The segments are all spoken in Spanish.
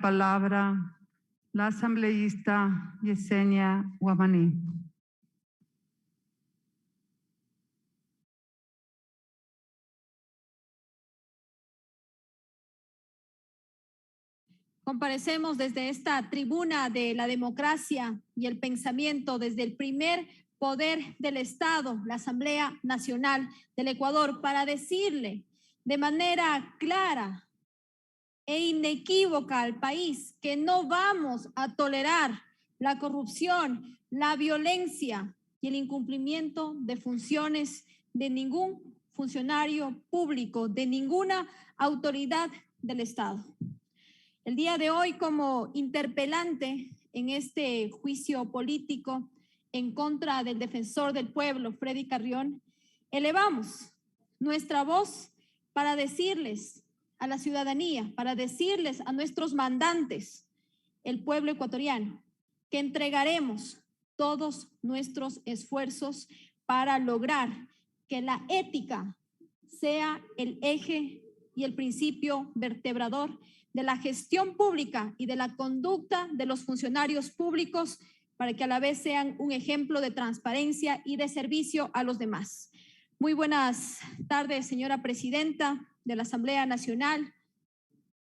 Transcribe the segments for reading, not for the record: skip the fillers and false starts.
palabra la asambleísta Yesenia Guamaní. Comparecemos desde esta tribuna de la democracia y el pensamiento, desde el primer poder del Estado, la Asamblea Nacional del Ecuador, para decirle de manera clara e inequívoca al país que no vamos a tolerar la corrupción, la violencia y el incumplimiento de funciones de ningún funcionario público, de ninguna autoridad del Estado. El día de hoy, como interpelante en este juicio político en contra del defensor del pueblo, Freddy Carrión, elevamos nuestra voz para decirles a la ciudadanía, para decirles a nuestros mandantes, el pueblo ecuatoriano, que entregaremos todos nuestros esfuerzos para lograr que la ética sea el eje y el principio vertebrador de la gestión pública y de la conducta de los funcionarios públicos, para que a la vez sean un ejemplo de transparencia y de servicio a los demás. Muy buenas tardes, señora presidenta de la Asamblea Nacional,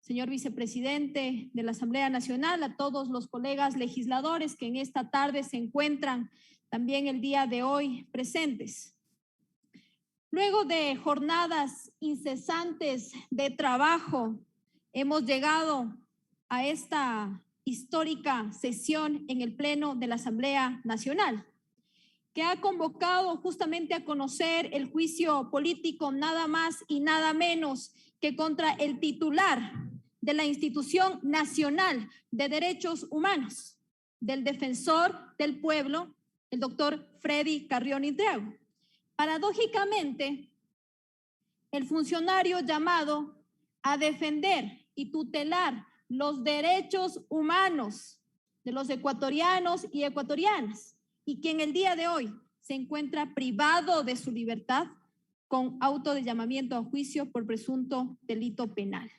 señor vicepresidente de la Asamblea Nacional, a todos los colegas legisladores que en esta tarde se encuentran también el día de hoy presentes. Luego de jornadas incesantes de trabajo, hemos llegado a esta histórica sesión en el Pleno de la Asamblea Nacional, que ha convocado justamente a conocer el juicio político nada más y nada menos que contra el titular de la Institución Nacional de Derechos Humanos, del defensor del pueblo, el doctor Freddy Carrión Inteago. Paradójicamente, el funcionario llamado a defender y tutelar los derechos humanos de los ecuatorianos y ecuatorianas, y quien el día de hoy se encuentra privado de su libertad con auto de llamamiento a juicio por presunto delito penal.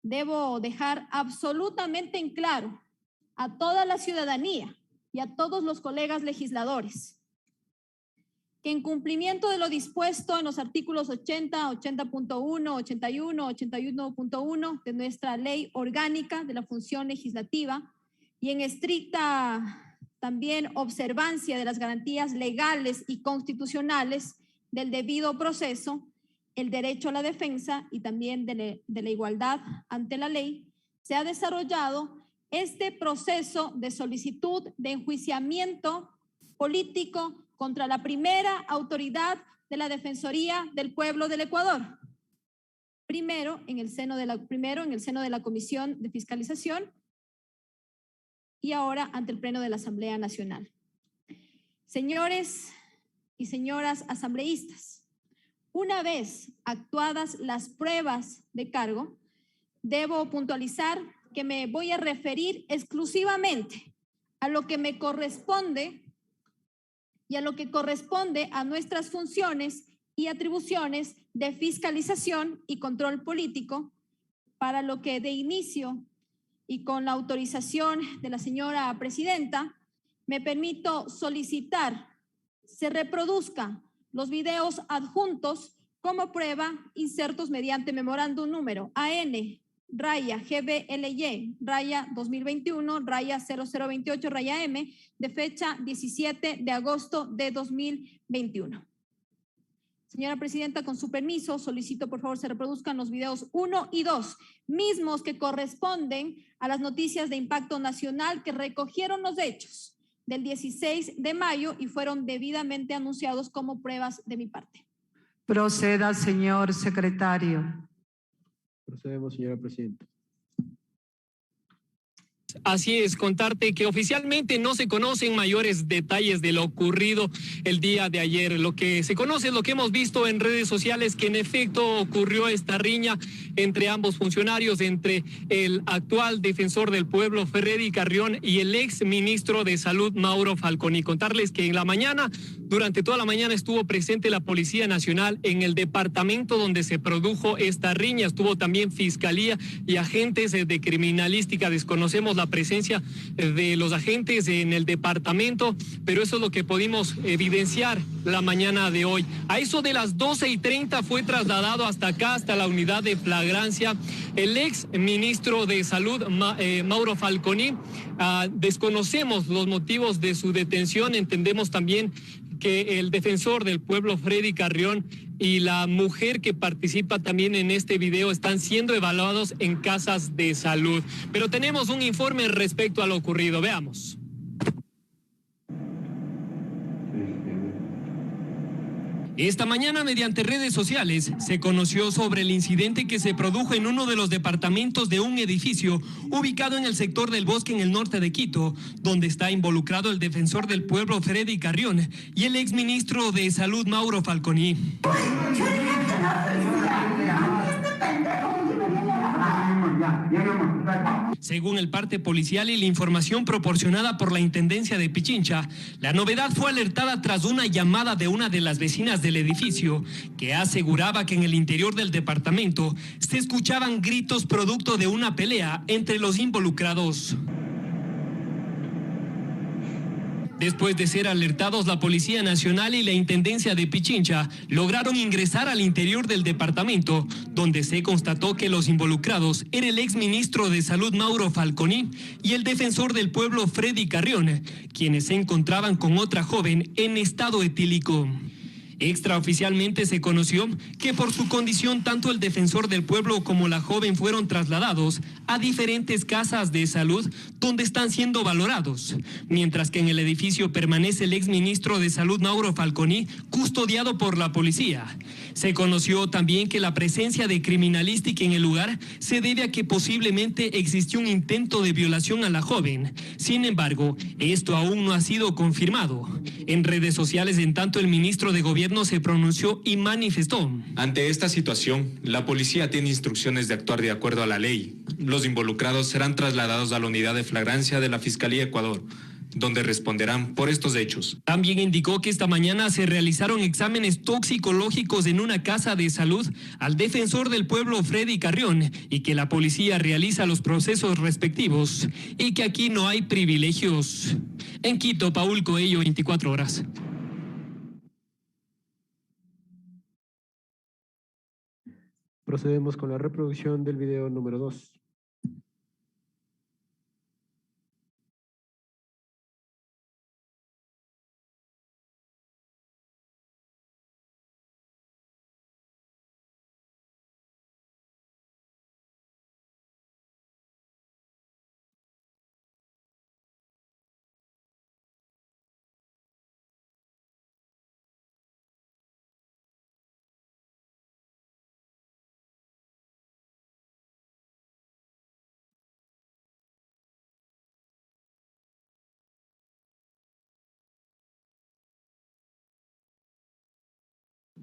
Debo dejar absolutamente en claro a toda la ciudadanía y a todos los colegas legisladores que en cumplimiento de lo dispuesto en los artículos 80, 80.1, 81, 81.1 de nuestra ley orgánica de la función legislativa y en estricta también observancia de las garantías legales y constitucionales del debido proceso, el derecho a la defensa y también de la igualdad ante la ley, se ha desarrollado este proceso de solicitud de enjuiciamiento político contra la primera autoridad de la Defensoría del Pueblo del Ecuador. Primero en el seno de la Comisión de Fiscalización y ahora ante el Pleno de la Asamblea Nacional. Señores y señoras asambleístas, una vez actuadas las pruebas de cargo, debo puntualizar que me voy a referir exclusivamente a lo que me corresponde y a lo que corresponde a nuestras funciones y atribuciones de fiscalización y control político, para lo que de inicio y con la autorización de la señora presidenta, me permito solicitar se reproduzcan los videos adjuntos como prueba insertos mediante memorándum número AN-GBLY-2021-0028-M de fecha 17 de agosto de 2021. Señora presidenta, con su permiso, solicito por favor se reproduzcan los videos 1 y 2, mismos que corresponden a las noticias de impacto nacional que recogieron los hechos del 16 de mayo y fueron debidamente anunciados como pruebas de mi parte. Proceda, señor secretario. Procedemos, señora presidenta. Así es, contarte que oficialmente no se conocen mayores detalles de lo ocurrido el día de ayer. Lo que se conoce es lo que hemos visto en redes sociales, que en efecto ocurrió esta riña entre ambos funcionarios, entre el actual defensor del pueblo, Freddy Carrión, y el ex ministro de Salud, Mauro Falconi. Contarles que en la mañana, durante toda la mañana, estuvo presente la Policía Nacional en el departamento donde se produjo esta riña. Estuvo también Fiscalía y agentes de criminalística. Desconocemos la presencia de los agentes en el departamento, pero eso es lo que pudimos evidenciar la mañana de hoy. A eso de las 12:30 fue trasladado hasta acá, hasta la unidad de flagrancia, el ex ministro de Salud, Mauro Falconi. Desconocemos los motivos de su detención. Entendemos también que el defensor del pueblo, Freddy Carrión, y la mujer que participa también en este video están siendo evaluados en casas de salud. Pero tenemos un informe respecto a lo ocurrido. Veamos. Esta mañana, mediante redes sociales, se conoció sobre el incidente que se produjo en uno de los departamentos de un edificio ubicado en el sector del Bosque en el norte de Quito, donde está involucrado el defensor del pueblo, Freddy Carrión, y el exministro de Salud, Mauro Falconi. Según el parte policial y la información proporcionada por la Intendencia de Pichincha, la novedad fue alertada tras una llamada de una de las vecinas del edificio, que aseguraba que en el interior del departamento se escuchaban gritos producto de una pelea entre los involucrados. Después de ser alertados, la Policía Nacional y la Intendencia de Pichincha lograron ingresar al interior del departamento, donde se constató que los involucrados eran el exministro de Salud, Mauro Falconi, y el defensor del pueblo, Freddy Carrión, quienes se encontraban con otra joven en estado etílico. Extraoficialmente se conoció que por su condición tanto el defensor del pueblo como la joven fueron trasladados a diferentes casas de salud donde están siendo valorados, mientras que en el edificio permanece el exministro de Salud, Mauro Falconi, custodiado por la policía. Se conoció también que la presencia de criminalística en el lugar se debe a que posiblemente existió un intento de violación a la joven. Sin embargo, esto aún no ha sido confirmado. En redes sociales, en tanto, el ministro de Gobierno se pronunció y manifestó: ante esta situación, la policía tiene instrucciones de actuar de acuerdo a la ley. Los involucrados serán trasladados a la unidad de flagrancia de la Fiscalía Ecuador, donde responderán por estos hechos. También indicó que esta mañana se realizaron exámenes toxicológicos en una casa de salud al defensor del pueblo, Freddy Carrión, y que la policía realiza los procesos respectivos y que aquí no hay privilegios. En Quito, Paul Coello, 24 horas. Procedemos con la reproducción del video número 2.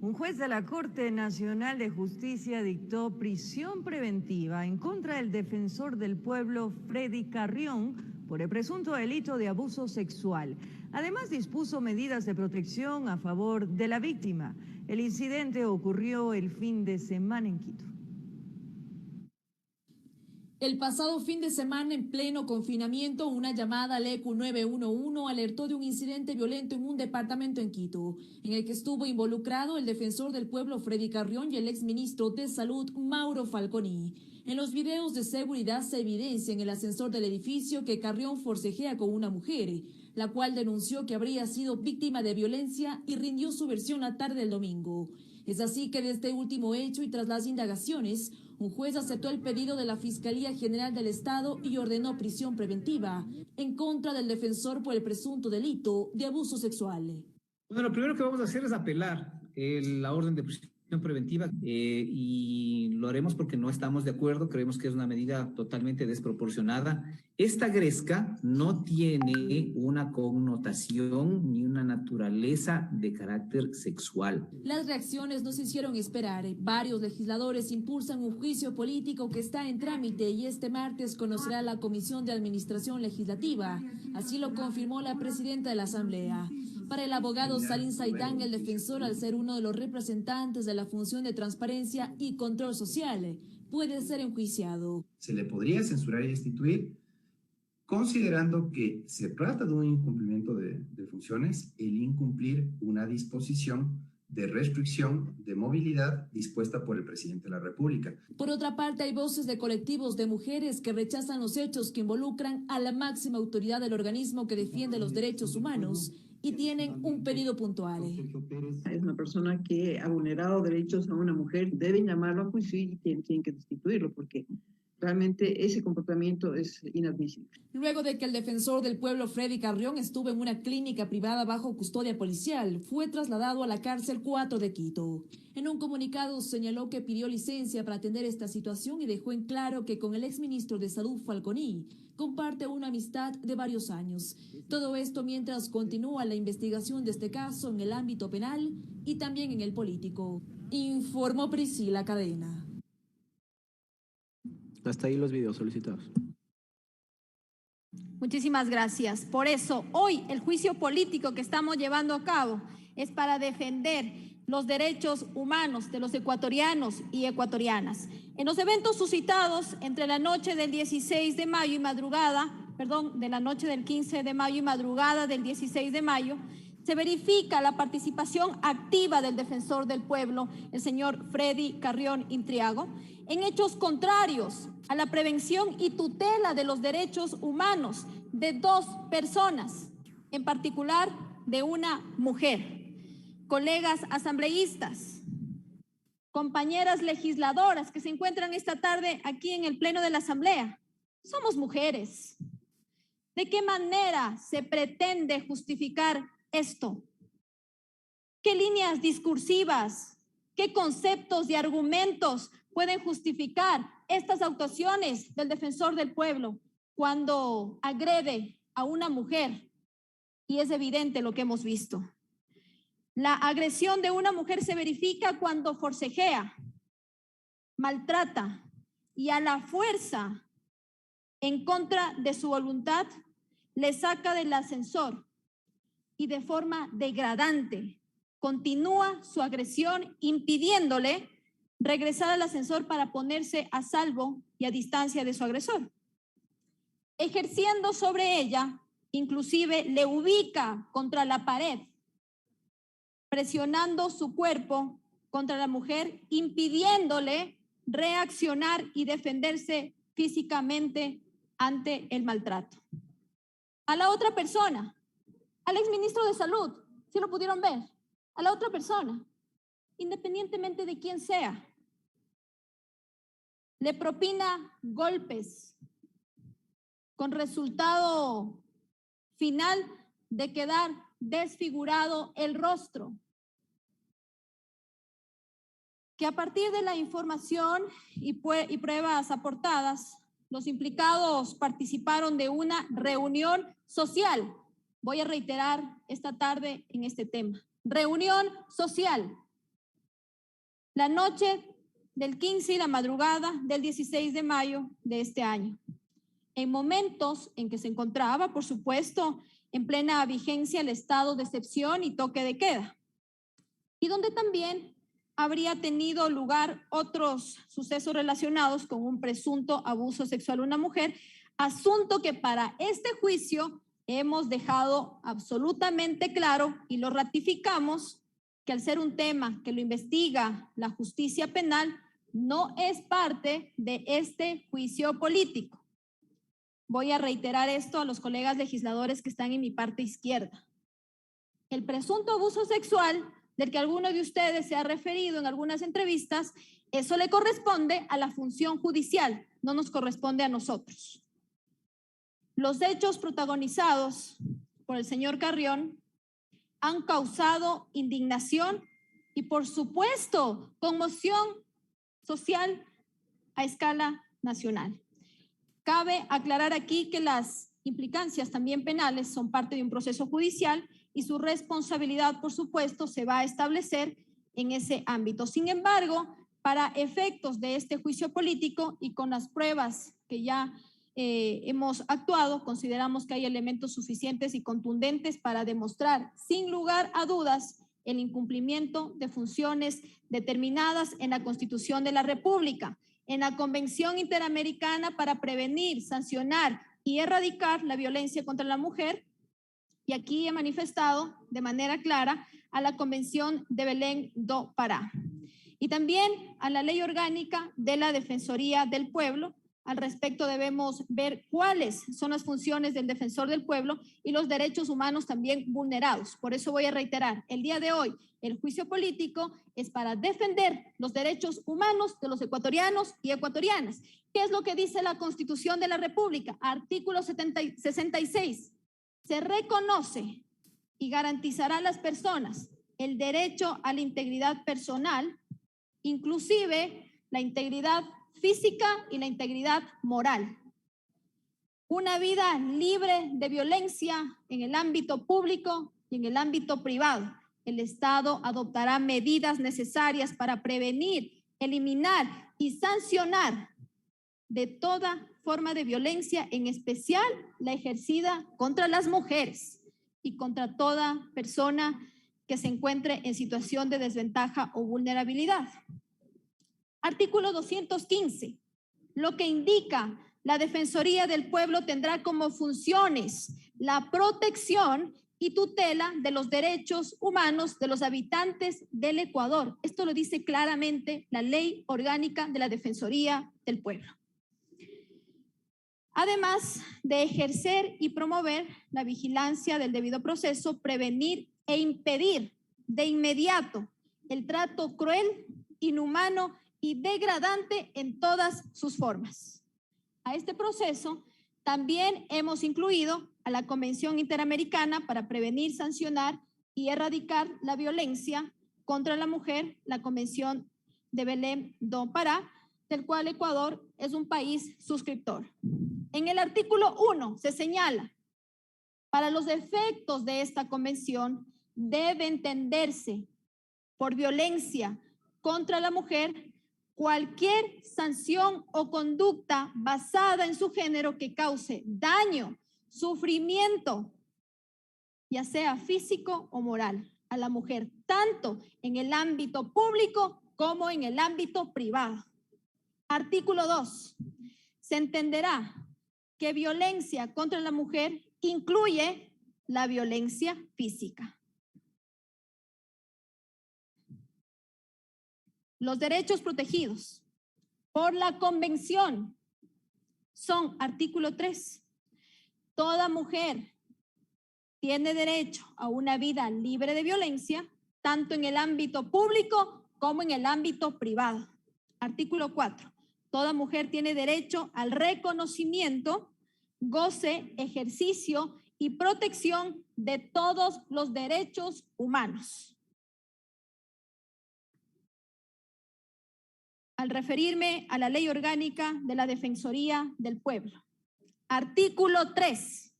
Un juez de la Corte Nacional de Justicia dictó prisión preventiva en contra del defensor del pueblo, Freddy Carrión, por el presunto delito de abuso sexual. Además, dispuso medidas de protección a favor de la víctima. El incidente ocurrió el fin de semana en Quito. El pasado fin de semana, en pleno confinamiento, una llamada al ECU 911 alertó de un incidente violento en un departamento en Quito, en el que estuvo involucrado el defensor del pueblo, Freddy Carrión, y el exministro de Salud, Mauro Falconi. En los videos de seguridad se evidencia en el ascensor del edificio que Carrión forcejea con una mujer, la cual denunció que habría sido víctima de violencia y rindió su versión la tarde del domingo. Es así que de este último hecho y tras las indagaciones, un juez aceptó el pedido de la Fiscalía General del Estado y ordenó prisión preventiva en contra del defensor por el presunto delito de abuso sexual. Bueno, lo primero que vamos a hacer es apelar la orden de prisión preventiva y lo haremos porque no estamos de acuerdo, creemos que es una medida totalmente desproporcionada. Esta gresca no tiene una connotación ni una naturaleza de carácter sexual. Las reacciones no se hicieron esperar. Varios legisladores impulsan un juicio político que está en trámite y este martes conocerá la Comisión de Administración Legislativa. Así lo confirmó la presidenta de la Asamblea. Para el abogado Salim Saidán, el defensor, al ser uno de los representantes de la función de transparencia y control social, puede ser enjuiciado. Se le podría censurar y destituir, considerando que se trata de un incumplimiento de funciones, el incumplir una disposición de restricción de movilidad dispuesta por el presidente de la República. Por otra parte, hay voces de colectivos de mujeres que rechazan los hechos que involucran a la máxima autoridad del organismo que defiende los derechos humanos y tienen un pedido puntual. Es una persona que ha vulnerado derechos a una mujer, deben llamarlo a juicio y tienen que destituirlo porque realmente ese comportamiento es inadmisible. Luego de que el defensor del pueblo, Freddy Carrión, estuvo en una clínica privada bajo custodia policial, fue trasladado a la cárcel 4 de Quito. En un comunicado señaló que pidió licencia para atender esta situación y dejó en claro que con el exministro de Salud, Falconi, comparte una amistad de varios años. Todo esto mientras continúa la investigación de este caso en el ámbito penal y también en el político. Informó Priscila Cadena. Hasta ahí los videos solicitados. Muchísimas gracias. Por eso, hoy el juicio político que estamos llevando a cabo es para defender los derechos humanos de los ecuatorianos y ecuatorianas. En los eventos suscitados entre la noche del 16 de mayo y de la noche del 15 de mayo y madrugada del 16 de mayo, se verifica la participación activa del defensor del pueblo, el señor Freddy Carrión Intriago, en hechos contrarios a la prevención y tutela de los derechos humanos de dos personas, en particular de una mujer. Colegas asambleístas, compañeras legisladoras que se encuentran esta tarde aquí en el Pleno de la Asamblea, somos mujeres. ¿De qué manera se pretende justificar esto? ¿Qué líneas discursivas, qué conceptos y argumentos pueden justificar estas actuaciones del defensor del pueblo cuando agrede a una mujer? Y es evidente lo que hemos visto. La agresión de una mujer se verifica cuando forcejea, maltrata y a la fuerza, en contra de su voluntad, le saca del ascensor y de forma degradante continúa su agresión, impidiéndole regresar al ascensor para ponerse a salvo y a distancia de su agresor. Ejerciendo sobre ella, inclusive le ubica contra la pared, presionando su cuerpo contra la mujer, impidiéndole reaccionar y defenderse físicamente ante el maltrato. A la otra persona, al exministro de Salud, ¿sí lo pudieron ver? A la otra persona, independientemente de quién sea, le propina golpes con resultado final de quedar desfigurado el rostro. Que a partir de la información y pruebas aportadas, los implicados participaron de una reunión social. Voy a reiterar esta tarde en este tema. Reunión social. La noche del 15 y la madrugada del 16 de mayo de este año. En momentos en que se encontraba, por supuesto, en plena vigencia el estado de excepción y toque de queda. Y donde también habría tenido lugar otros sucesos relacionados con un presunto abuso sexual a una mujer, asunto que para este juicio hemos dejado absolutamente claro y lo ratificamos, que al ser un tema que lo investiga la justicia penal, no es parte de este juicio político. Voy a reiterar esto a los colegas legisladores que están en mi parte izquierda. El presunto abuso sexual del que alguno de ustedes se ha referido en algunas entrevistas, eso le corresponde a la función judicial, no nos corresponde a nosotros. Los hechos protagonizados por el señor Carrión han causado indignación y, por supuesto, conmoción social a escala nacional. Cabe aclarar aquí que las implicancias también penales son parte de un proceso judicial y su responsabilidad, por supuesto, se va a establecer en ese ámbito. Sin embargo, para efectos de este juicio político y con las pruebas que ya hemos actuado, consideramos que hay elementos suficientes y contundentes para demostrar sin lugar a dudas el incumplimiento de funciones determinadas en la Constitución de la República, en la Convención Interamericana para prevenir, sancionar y erradicar la violencia contra la mujer, y aquí he manifestado de manera clara a la Convención de Belém do Pará, y también a la Ley Orgánica de la Defensoría del Pueblo. Al respecto debemos ver cuáles son las funciones del defensor del pueblo y los derechos humanos también vulnerados. Por eso voy a reiterar, el día de hoy el juicio político es para defender los derechos humanos de los ecuatorianos y ecuatorianas. ¿Qué es lo que dice la Constitución de la República? Artículo 66. Se reconoce y garantizará a las personas el derecho a la integridad personal, inclusive la integridad física y la integridad moral. Una vida libre de violencia en el ámbito público y en el ámbito privado. El Estado adoptará medidas necesarias para prevenir, eliminar y sancionar de toda forma de violencia, en especial la ejercida contra las mujeres y contra toda persona que se encuentre en situación de desventaja o vulnerabilidad. Artículo 215, lo que indica la Defensoría del Pueblo tendrá como funciones la protección y tutela de los derechos humanos de los habitantes del Ecuador. Esto lo dice claramente la Ley Orgánica de la Defensoría del Pueblo. Además de ejercer y promover la vigilancia del debido proceso, prevenir e impedir de inmediato el trato cruel, inhumano y degradante en todas sus formas. A este proceso también hemos incluido a la Convención Interamericana para prevenir, sancionar y erradicar la violencia contra la mujer, la Convención de Belém do Pará, del cual Ecuador es un país suscriptor. En el artículo 1 se señala, para los efectos de esta convención debe entenderse por violencia contra la mujer cualquier sanción o conducta basada en su género que cause daño, sufrimiento, ya sea físico o moral, a la mujer, tanto en el ámbito público como en el ámbito privado. Artículo 2. Se entenderá que violencia contra la mujer incluye la violencia física. Los derechos protegidos por la Convención son, artículo 3, toda mujer tiene derecho a una vida libre de violencia, tanto en el ámbito público como en el ámbito privado. Artículo 4, toda mujer tiene derecho al reconocimiento, goce, ejercicio y protección de todos los derechos humanos. Al referirme a la Ley Orgánica de la Defensoría del Pueblo. Artículo 3.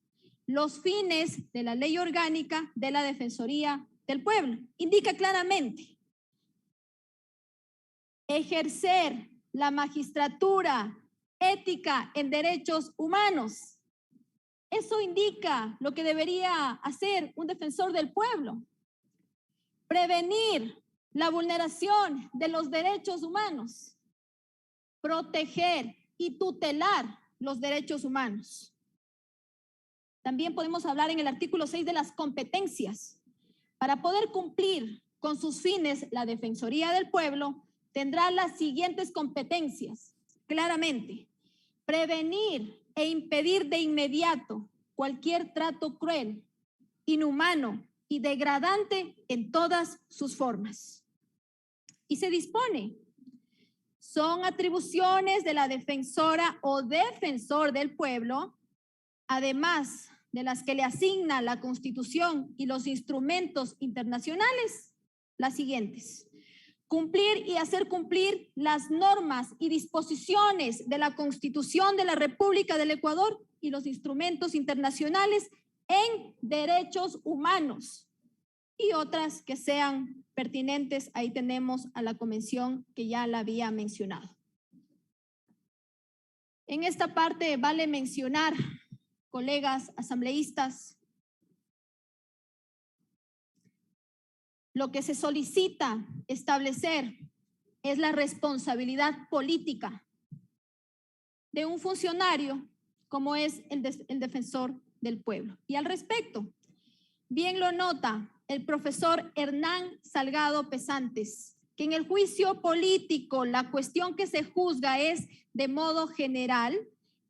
Los fines de la Ley Orgánica de la Defensoría del Pueblo. Indica claramente ejercer la magistratura ética en derechos humanos. Eso indica lo que debería hacer un defensor del pueblo. Prevenir la vulneración de los derechos humanos, proteger y tutelar los derechos humanos. También podemos hablar en el artículo 6 de las competencias. Para poder cumplir con sus fines, la Defensoría del Pueblo tendrá las siguientes competencias, claramente. Prevenir e impedir de inmediato cualquier trato cruel, inhumano y degradante en todas sus formas. Y se dispone, son atribuciones de la defensora o defensor del pueblo, además de las que le asigna la Constitución y los instrumentos internacionales, las siguientes: cumplir y hacer cumplir las normas y disposiciones de la Constitución de la República del Ecuador y los instrumentos internacionales en derechos humanos y otras que sean pertinentes. Ahí tenemos a la convención que ya la había mencionado. En esta parte vale mencionar, colegas asambleístas, lo que se solicita establecer es la responsabilidad política de un funcionario como es el defensor del pueblo. Y al respecto, bien lo nota el profesor Hernán Salgado Pesantes, que en el juicio político la cuestión que se juzga es de modo general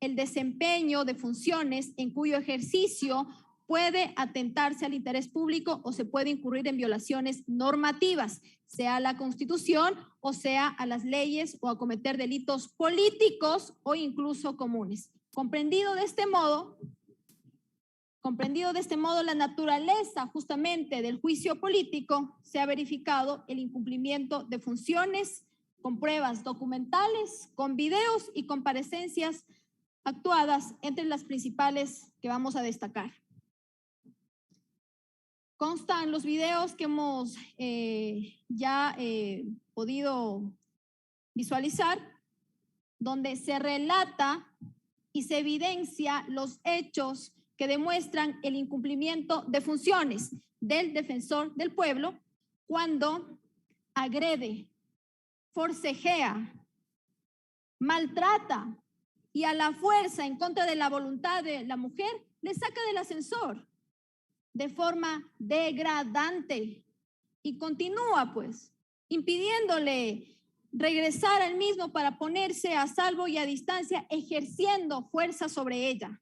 el desempeño de funciones en cuyo ejercicio puede atentarse al interés público o se puede incurrir en violaciones normativas, sea a la Constitución o sea a las leyes, o a cometer delitos políticos o incluso comunes. Comprendido de este modo la naturaleza justamente del juicio político, se ha verificado el incumplimiento de funciones con pruebas documentales, con videos y comparecencias actuadas, entre las principales que vamos a destacar. Constan los videos que hemos podido visualizar, donde se relata y se evidencia los hechos que demuestran el incumplimiento de funciones del defensor del pueblo cuando agrede, forcejea, maltrata y a la fuerza en contra de la voluntad de la mujer le saca del ascensor de forma degradante y continúa pues impidiéndole regresar al mismo para ponerse a salvo y a distancia, ejerciendo fuerza sobre ella.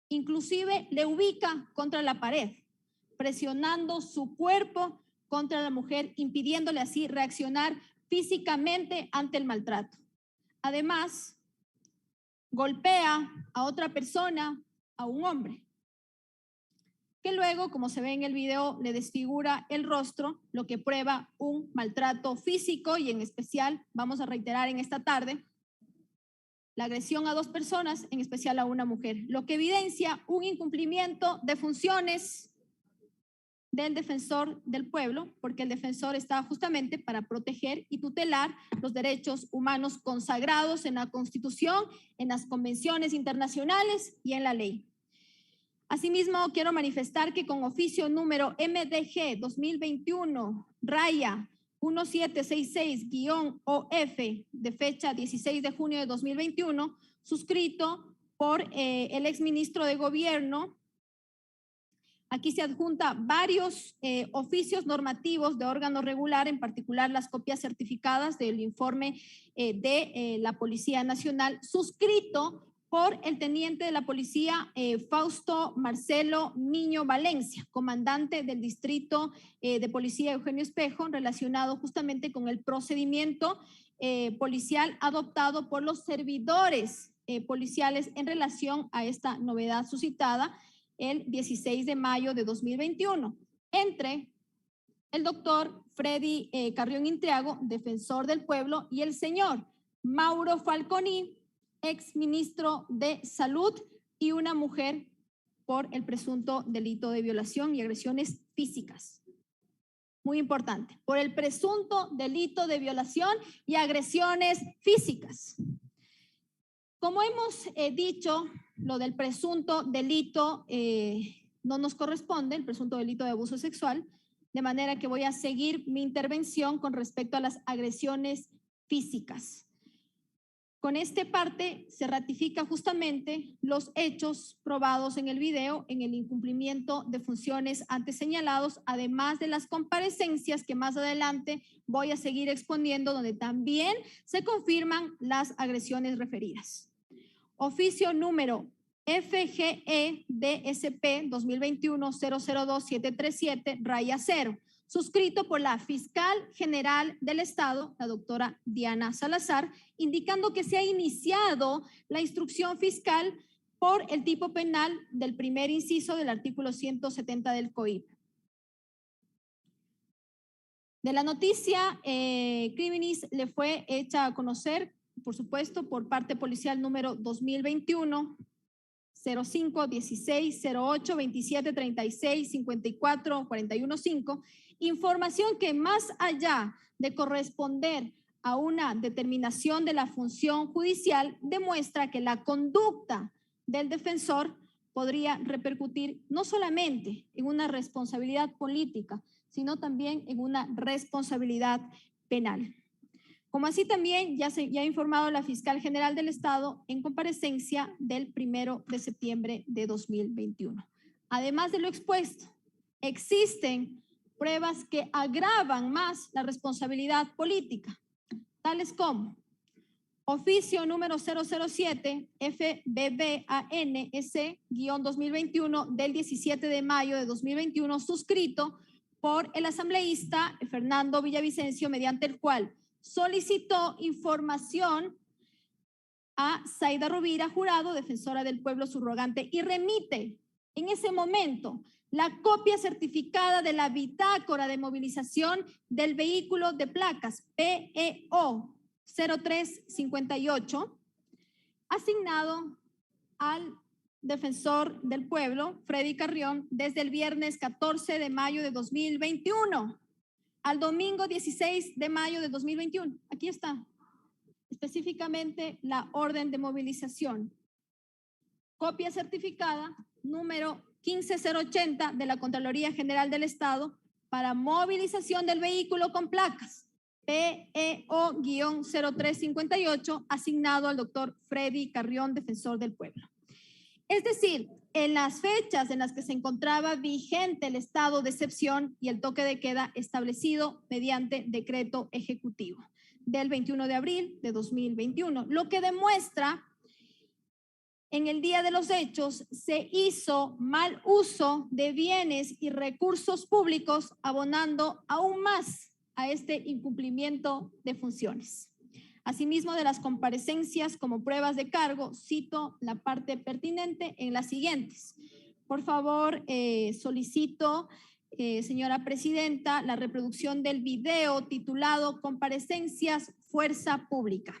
Inclusive le ubica contra la pared, presionando su cuerpo contra la mujer, impidiéndole así reaccionar físicamente ante el maltrato. Además, golpea a otra persona, a un hombre, que luego, como se ve en el video, le desfigura el rostro, lo que prueba un maltrato físico y en especial, vamos a reiterar en esta tarde, la agresión a dos personas, en especial a una mujer, lo que evidencia un incumplimiento de funciones del defensor del pueblo, porque el defensor está justamente para proteger y tutelar los derechos humanos consagrados en la Constitución, en las convenciones internacionales y en la ley. Asimismo, quiero manifestar que con oficio número MDG 2021-1766-OF de fecha 16 de junio de 2021, suscrito por el exministro de Gobierno, aquí se adjunta varios oficios normativos de órgano regular, en particular las copias certificadas del informe de la Policía Nacional, suscrito por el teniente de la policía Fausto Marcelo Miño Valencia, comandante del distrito de policía Eugenio Espejo, relacionado justamente con el procedimiento policial adoptado por los servidores policiales en relación a esta novedad suscitada el 16 de mayo de 2021, entre el doctor Freddy Carrión Intriago, defensor del pueblo, y el señor Mauro Falconi, ex ministro de Salud, y una mujer por el presunto delito de violación y agresiones físicas. Muy importante, por el presunto delito de violación y agresiones físicas. Como hemos dicho, lo del presunto delito no nos corresponde, el presunto delito de abuso sexual, de manera que voy a seguir mi intervención con respecto a las agresiones físicas. Con esta parte se ratifica justamente los hechos probados en el video en el incumplimiento de funciones antes señalados, además de las comparecencias que más adelante voy a seguir exponiendo, donde también se confirman las agresiones referidas. Oficio número FGE-DSP 2021-002737-0, suscrito por la Fiscal General del Estado, la doctora Diana Salazar, indicando que se ha iniciado la instrucción fiscal por el tipo penal del primer inciso del artículo 170 del COIP. De la noticia, Criminis le fue hecha a conocer, por supuesto, por parte policial número 2021 05 16 08 27 36 54 41 5, información que más allá de corresponder a una determinación de la función judicial, demuestra que la conducta del defensor podría repercutir no solamente en una responsabilidad política, sino también en una responsabilidad penal. Como así también ya ha informado la fiscal general del Estado en comparecencia del 1 de septiembre de 2021. Además de lo expuesto, existen pruebas que agravan más la responsabilidad política, tales como oficio número 007 FBBANS-2021 del 17 de mayo de 2021, suscrito por el asambleísta Fernando Villavicencio, mediante el cual solicitó información a Zaida Rovira Jurado, defensora del pueblo subrogante, y remite en ese momento la copia certificada de la bitácora de movilización del vehículo de placas PEO 0358, asignado al defensor del pueblo, Freddy Carrión, desde el viernes 14 de mayo de 2021 al domingo 16 de mayo de 2021. Aquí está específicamente la orden de movilización. Copia certificada número 15080 de la Contraloría General del Estado para movilización del vehículo con placas PEO-0358, asignado al doctor Freddy Carrión, defensor del pueblo. Es decir, en las fechas en las que se encontraba vigente el estado de excepción y el toque de queda establecido mediante decreto ejecutivo del 21 de abril de 2021, lo que demuestra en el día de los hechos se hizo mal uso de bienes y recursos públicos, abonando aún más a este incumplimiento de funciones. Asimismo, de las comparecencias como pruebas de cargo, cito la parte pertinente en las siguientes. Por favor, solicito, señora presidenta, la reproducción del video titulado Comparecencias Fuerza Pública.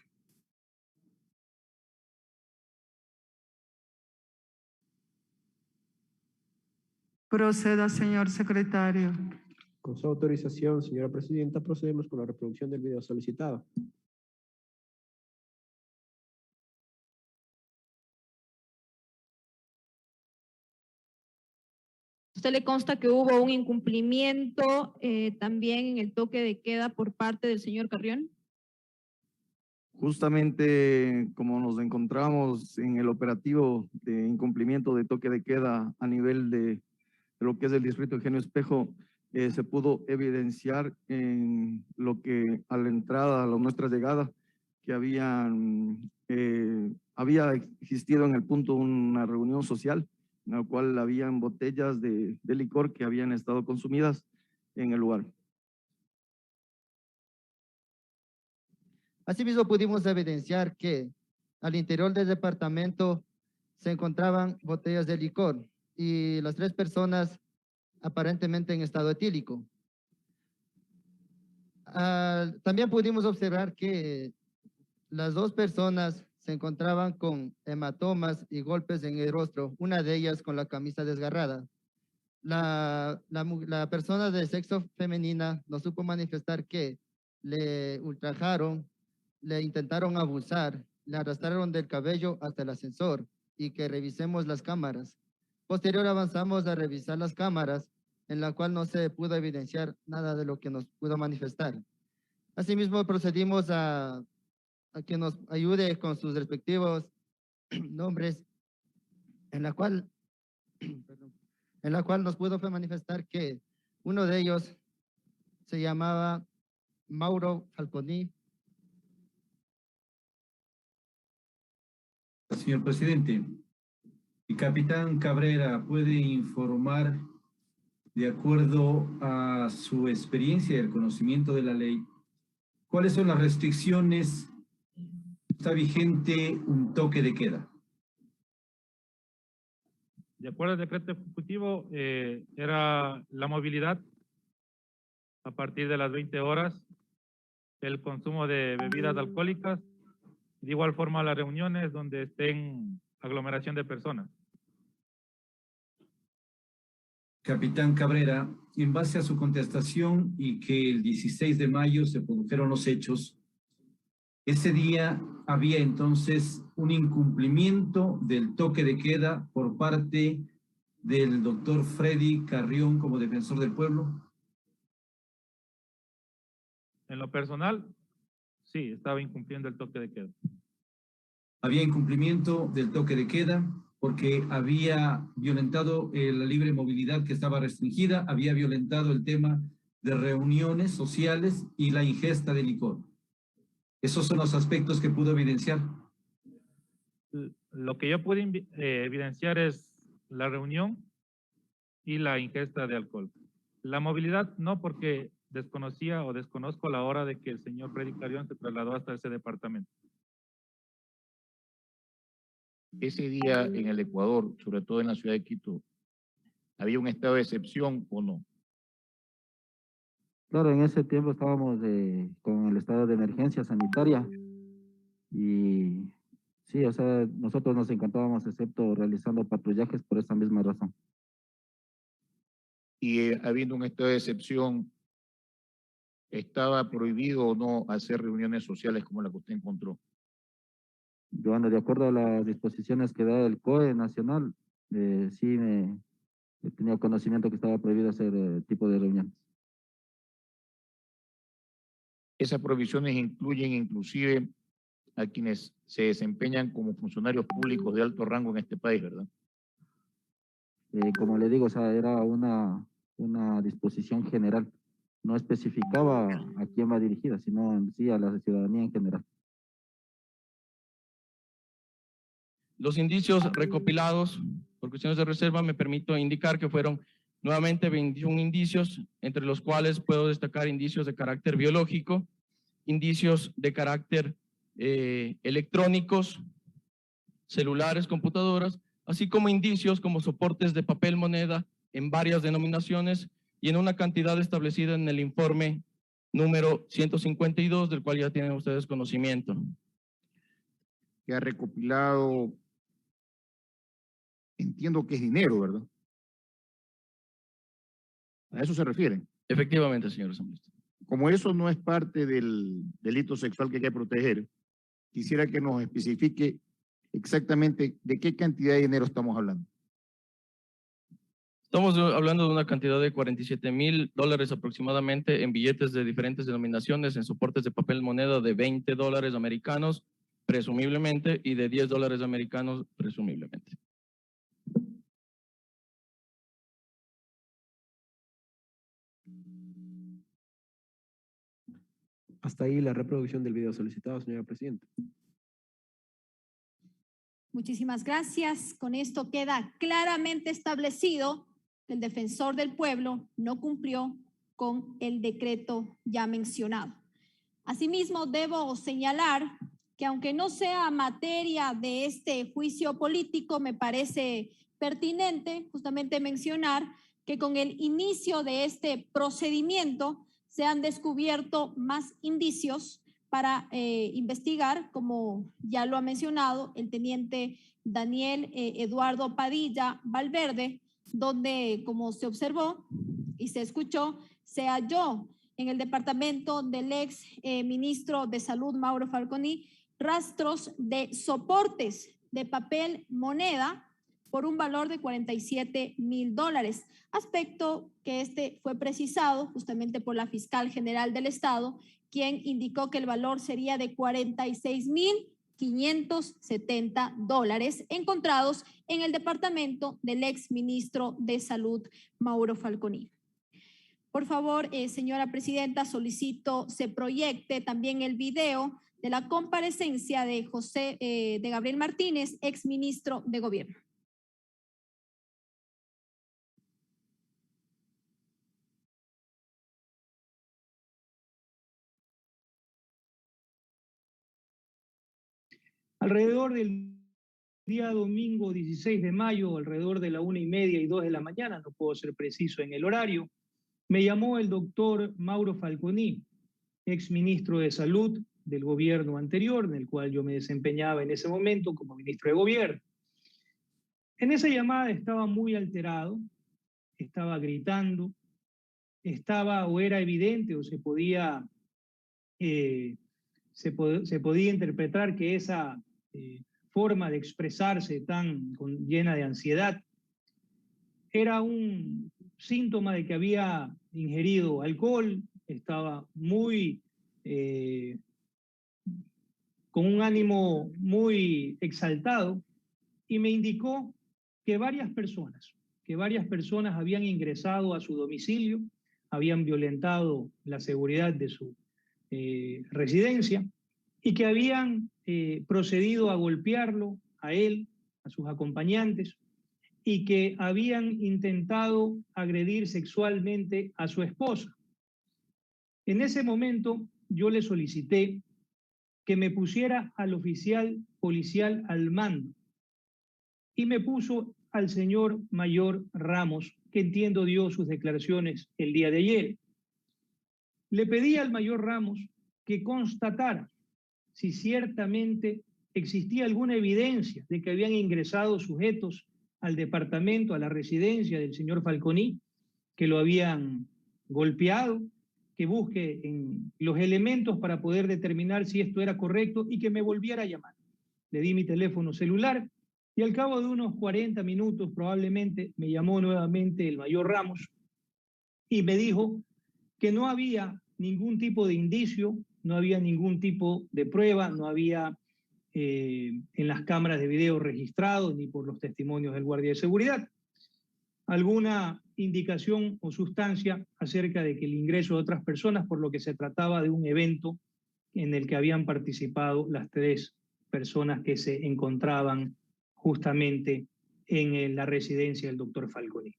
Proceda, señor secretario. Con su autorización, señora presidenta, procedemos con la reproducción del video solicitado. ¿A usted le consta que hubo un incumplimiento también en el toque de queda por parte del señor Carrión? Justamente como nos encontramos en el operativo de incumplimiento de toque de queda a nivel de lo que es el distrito Eugenio Espejo, se pudo evidenciar en lo que a la entrada, a nuestra llegada, que había existido en el punto una reunión social en la cual habían botellas de licor que habían estado consumidas en el lugar. Asimismo, pudimos evidenciar que al interior del departamento se encontraban botellas de licor y las 3 personas aparentemente en estado etílico. También pudimos observar que las 2 personas se encontraban con hematomas y golpes en el rostro, una de ellas con la camisa desgarrada. La persona de sexo femenina nos supo manifestar que le ultrajaron, le intentaron abusar, le arrastraron del cabello hasta el ascensor y que revisemos las cámaras. Posterior avanzamos a revisar las cámaras, en la cual no se pudo evidenciar nada de lo que nos pudo manifestar. Asimismo, procedimos a que nos ayude con sus respectivos nombres, en la cual nos pudo manifestar que uno de ellos se llamaba Mauro Falconi. Señor presidente, el capitán Cabrera puede informar, de acuerdo a su experiencia y el conocimiento de la ley, cuáles son las restricciones. Está vigente un toque de queda. De acuerdo al decreto ejecutivo, era la movilidad a partir de las 20 horas, el consumo de bebidas alcohólicas, de igual forma las reuniones donde estén aglomeración de personas. Capitán Cabrera, en base a su contestación y que el 16 de mayo se produjeron los hechos, ese día había entonces un incumplimiento del toque de queda por parte del doctor Freddy Carrión como defensor del pueblo. En lo personal, sí, estaba incumpliendo el toque de queda. Había incumplimiento del toque de queda porque había violentado la libre movilidad que estaba restringida, había violentado el tema de reuniones sociales y la ingesta de licor. Esos son los aspectos que pudo evidenciar. Lo que yo pude evidenciar es la reunión y la ingesta de alcohol. La movilidad no, porque desconocía o desconozco la hora de que el señor Freddy Carrión se trasladó hasta ese departamento. Ese día en el Ecuador, sobre todo en la ciudad de Quito, ¿había un estado de excepción o no? Claro, en ese tiempo estábamos con el estado de emergencia sanitaria y sí, o sea, nosotros nos encontrábamos excepto realizando patrullajes por esa misma razón. Y habiendo un estado de excepción, ¿estaba prohibido o no hacer reuniones sociales como la que usted encontró? Bueno, de acuerdo a las disposiciones que da el COE nacional, sí he tenido conocimiento que estaba prohibido hacer tipo de reuniones. Esas provisiones incluyen inclusive a quienes se desempeñan como funcionarios públicos de alto rango en este país, ¿verdad? Como le digo, o sea, era una disposición general. No especificaba a quién va dirigida, sino en sí a la ciudadanía en general. Los indicios recopilados por cuestiones de reserva me permito indicar que fueron nuevamente 21 indicios, entre los cuales puedo destacar indicios de carácter biológico, indicios de carácter electrónicos, celulares, computadoras, así como indicios como soportes de papel moneda en varias denominaciones y en una cantidad establecida en el informe número 152, del cual ya tienen ustedes conocimiento. Que ha recopilado, entiendo que es dinero, ¿verdad? ¿A eso se refiere? Efectivamente, señor asambleísta. Como eso no es parte del delito sexual que hay que proteger, quisiera que nos especifique exactamente de qué cantidad de dinero estamos hablando. Estamos hablando de una cantidad de $47,000 aproximadamente en billetes de diferentes denominaciones, en soportes de papel moneda de $20 americanos, presumiblemente, y de $10 americanos, presumiblemente. Hasta ahí la reproducción del video solicitado, señora presidenta. Muchísimas gracias. Con esto queda claramente establecido que el defensor del pueblo no cumplió con el decreto ya mencionado. Asimismo, debo señalar que aunque no sea materia de este juicio político, me parece pertinente justamente mencionar que con el inicio de este procedimiento se han descubierto más indicios para investigar, como ya lo ha mencionado el teniente Daniel Eduardo Padilla Valverde, donde, como se observó y se escuchó, se halló en el departamento del ex ministro de Salud, Mauro Falconi, rastros de soportes de papel moneda por un valor de $47,000, aspecto que fue precisado justamente por la fiscal general del Estado, quien indicó que el valor sería de $46,570 encontrados en el departamento del ex ministro de Salud, Mauro Falconi. Por favor, señora presidenta, solicito se proyecte también el video de la comparecencia de de Gabriel Martínez, ex ministro de Gobierno. Alrededor del día domingo 16 de mayo, alrededor de la 1:30 y 2 de la mañana, no puedo ser preciso en el horario, Me llamó el doctor Mauro Falconi, ex ministro de Salud del gobierno anterior, en el cual yo me desempeñaba en ese momento como ministro de gobierno. En esa llamada estaba muy alterado, estaba gritando, era evidente o se podía interpretar que esa forma de expresarse llena de ansiedad era un síntoma de que había ingerido alcohol, estaba muy con un ánimo muy exaltado y me indicó que varias personas habían ingresado a su domicilio, habían violentado la seguridad de su residencia y que habían procedido a golpearlo, a él, a sus acompañantes, y que habían intentado agredir sexualmente a su esposa. En ese momento yo le solicité que me pusiera al oficial policial al mando y me puso al señor mayor Ramos, que entiendo dio sus declaraciones el día de ayer. Le pedí al mayor Ramos que constatara si ciertamente existía alguna evidencia de que habían ingresado sujetos al departamento, a la residencia del señor Falconi, que lo habían golpeado, que busque en los elementos para poder determinar si esto era correcto y que me volviera a llamar. Le di mi teléfono celular y al cabo de unos 40 minutos probablemente me llamó nuevamente el mayor Ramos y me dijo que no había ningún tipo de indicio, no había ningún tipo de prueba, no había en las cámaras de video registrados ni por los testimonios del guardia de seguridad alguna indicación o sustancia acerca de que el ingreso de otras personas, por lo que se trataba de un evento en el que habían participado las 3 personas que se encontraban justamente en la residencia del doctor Falconi.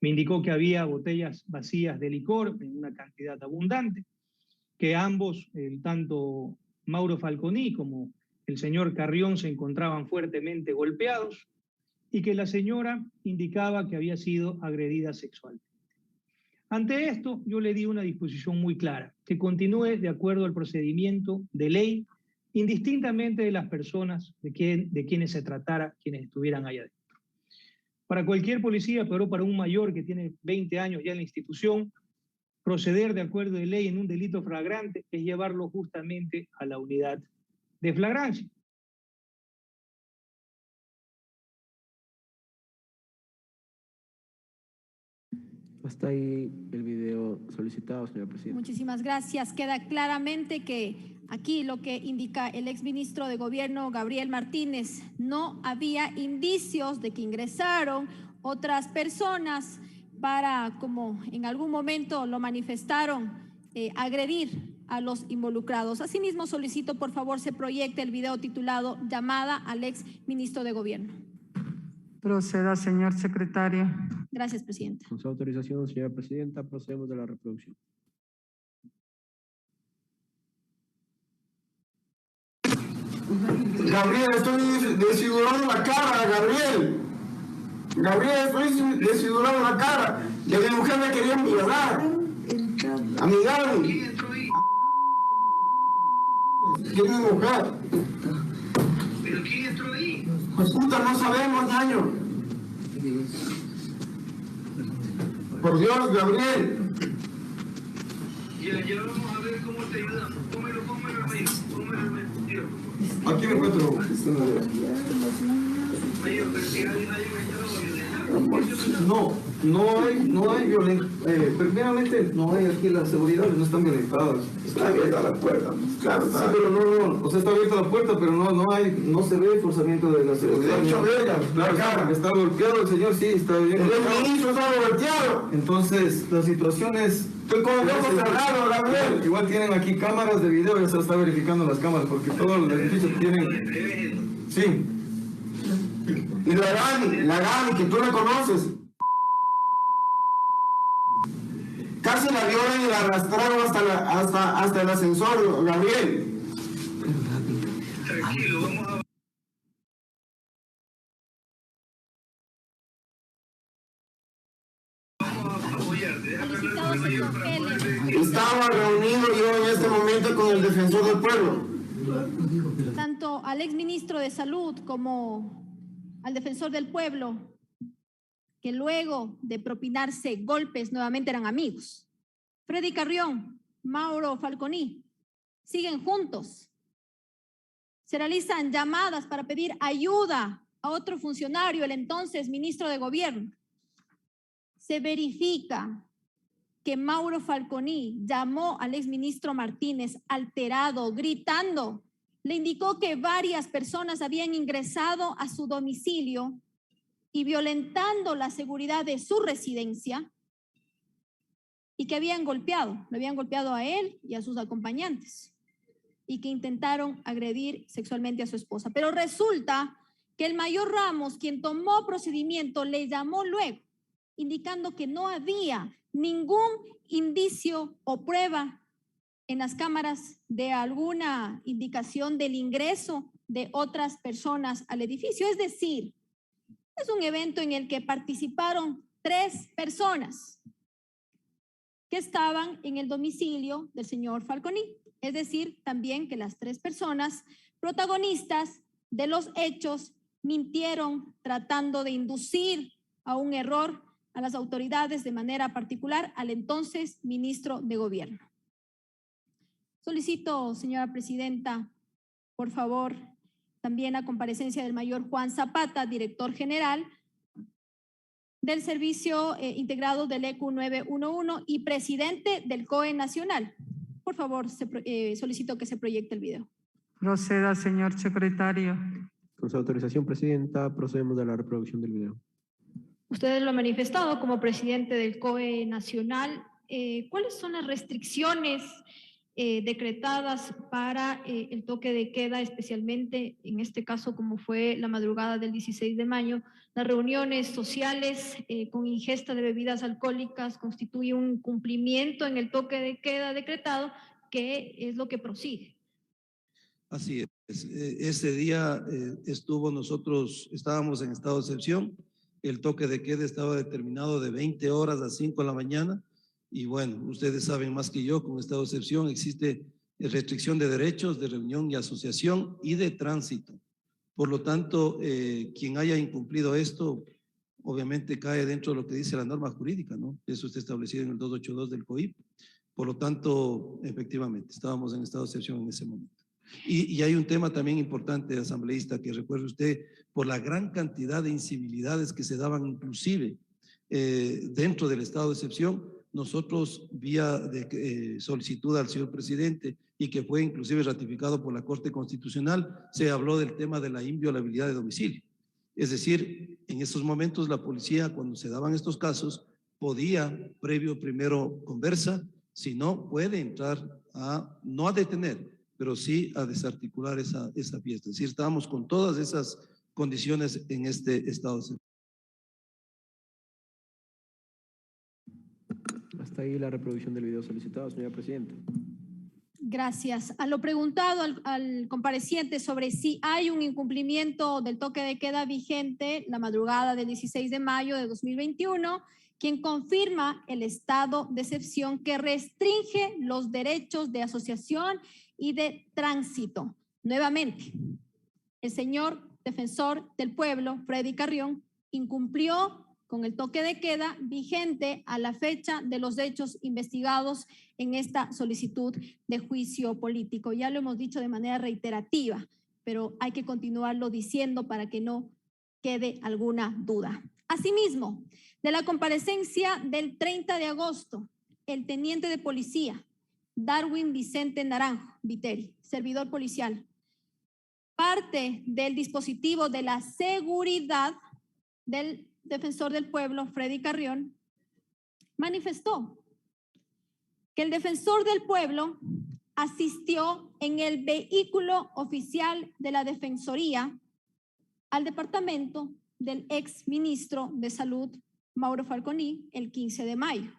Me indicó que había botellas vacías de licor en una cantidad abundante, que ambos, tanto Mauro Falconi como el señor Carrión, se encontraban fuertemente golpeados y que la señora indicaba que había sido agredida sexualmente. Ante esto, yo le di una disposición muy clara, que continúe de acuerdo al procedimiento de ley, indistintamente de las personas, de quienes se tratara, quienes estuvieran allá adentro. Para cualquier policía, pero para un mayor que tiene 20 años ya en la institución, proceder de acuerdo de ley en un delito flagrante es llevarlo justamente a la unidad de flagrancia. Hasta ahí el video solicitado, señora presidenta. Muchísimas gracias. Queda claramente que aquí lo que indica el exministro de Gobierno, Gabriel Martínez, no había indicios de que ingresaron otras personas para, como en algún momento lo manifestaron, agredir a los involucrados. Asimismo, solicito por favor se proyecte el video titulado Llamada al exministro de Gobierno. Proceda, señor secretario. Gracias, presidenta. Con su autorización, señora presidenta, procedemos de la reproducción. Gabriel, estoy desfigurando la cara, Gabriel. Gabriel, estoy desfigurando la cara. De mi mujer me querían violar. A mi Gaby. ¿Quién es mi mujer? ¿Pero quién entró ahí? Pues puta, no sabemos, daño. Por Dios, Gabriel. Ya vamos a ver cómo te ayudamos. Póngelo al medio. Aquí me encuentro. No hay violencia. Primeramente, no hay aquí las seguridades, no están violentadas. Está abierta la puerta. Claro, sí, pero no. O sea, está abierta la puerta, pero no se ve el forzamiento de la seguridad. Está golpeado el señor, sí, está bien. El ministro está golpeado. Entonces, la situación es. Igual tienen aquí cámaras de video, ya se está verificando las cámaras, porque todos los edificios tienen. Sí. Y la Gani, que tú la conoces. Casi la violan y la arrastraron hasta el ascensor, Gabriel. Tranquilo, vamos a... Vamos a apoyar. Solicitado señor Keller. Estaba reunido yo en este momento con el defensor del pueblo. Tanto al exministro de Salud como al defensor del pueblo, que luego de propinarse golpes nuevamente eran amigos. Freddy Carrión, Mauro Falconi, siguen juntos. Se realizan llamadas para pedir ayuda a otro funcionario, el entonces ministro de Gobierno. Se verifica que Mauro Falconi llamó al exministro Martínez alterado, gritando. Le indicó que varias personas habían ingresado a su domicilio y violentando la seguridad de su residencia y que lo habían golpeado a él y a sus acompañantes y que intentaron agredir sexualmente a su esposa. Pero resulta que el mayor Ramos, quien tomó procedimiento, le llamó luego, indicando que no había ningún indicio o prueba en las cámaras de alguna indicación del ingreso de otras personas al edificio. Es decir, es un evento en el que participaron 3 personas que estaban en el domicilio del señor Falconi. Es decir, también que las 3 personas protagonistas de los hechos mintieron tratando de inducir a un error a las autoridades, de manera particular al entonces ministro de Gobierno. Solicito, señora presidenta, por favor, también la comparecencia del mayor Juan Zapata, director general del Servicio Integrado del ECU 911 y presidente del COE Nacional. Por favor, solicito que se proyecte el video. Proceda, señor secretario. Con su autorización, presidenta, procedemos a la reproducción del video. Ustedes lo han manifestado como presidente del COE Nacional. ¿Cuáles son las restricciones decretadas para el toque de queda, especialmente en este caso como fue la madrugada del 16 de mayo? Las reuniones sociales con ingesta de bebidas alcohólicas constituye un cumplimiento en el toque de queda decretado, que es lo que prosigue. Así es. Ese día nosotros estábamos en estado de excepción. El toque de queda estaba determinado de 20 horas a 5 de la mañana. Y bueno, ustedes saben más que yo, con estado de excepción existe restricción de derechos, de reunión y asociación y de tránsito. Por lo tanto, quien haya incumplido esto, obviamente cae dentro de lo que dice la norma jurídica, ¿no? Eso está establecido en el 282 del COIP. Por lo tanto, efectivamente, estábamos en estado de excepción en ese momento. Y hay un tema también importante, asambleísta, que recuerde usted, por la gran cantidad de incivilidades que se daban inclusive dentro del estado de excepción. Nosotros, vía de solicitud al señor presidente y que fue inclusive ratificado por la Corte Constitucional, se habló del tema de la inviolabilidad de domicilio. Es decir, en esos momentos la policía, cuando se daban estos casos, podía, primero conversa, si no, puede entrar no a detener, pero sí a desarticular esa fiesta. Es decir, estábamos con todas esas condiciones en este estado de excepción. Hasta ahí la reproducción del video solicitado, señora presidenta. Gracias. A lo preguntado al compareciente sobre si hay un incumplimiento del toque de queda vigente la madrugada del 16 de mayo de 2021, quien confirma el estado de excepción que restringe los derechos de asociación y de tránsito. Nuevamente, el señor defensor del pueblo, Freddy Carrión, incumplió con el toque de queda vigente a la fecha de los hechos investigados en esta solicitud de juicio político. Ya lo hemos dicho de manera reiterativa, pero hay que continuarlo diciendo para que no quede alguna duda. Asimismo, de la comparecencia del 30 de agosto, el teniente de policía, Darwin Vicente Naranjo Viteri, servidor policial, parte del dispositivo de la seguridad del defensor del pueblo, Freddy Carrión, manifestó que el defensor del pueblo asistió en el vehículo oficial de la Defensoría al departamento del ex ministro de Salud, Mauro Falconi, el 15 de mayo,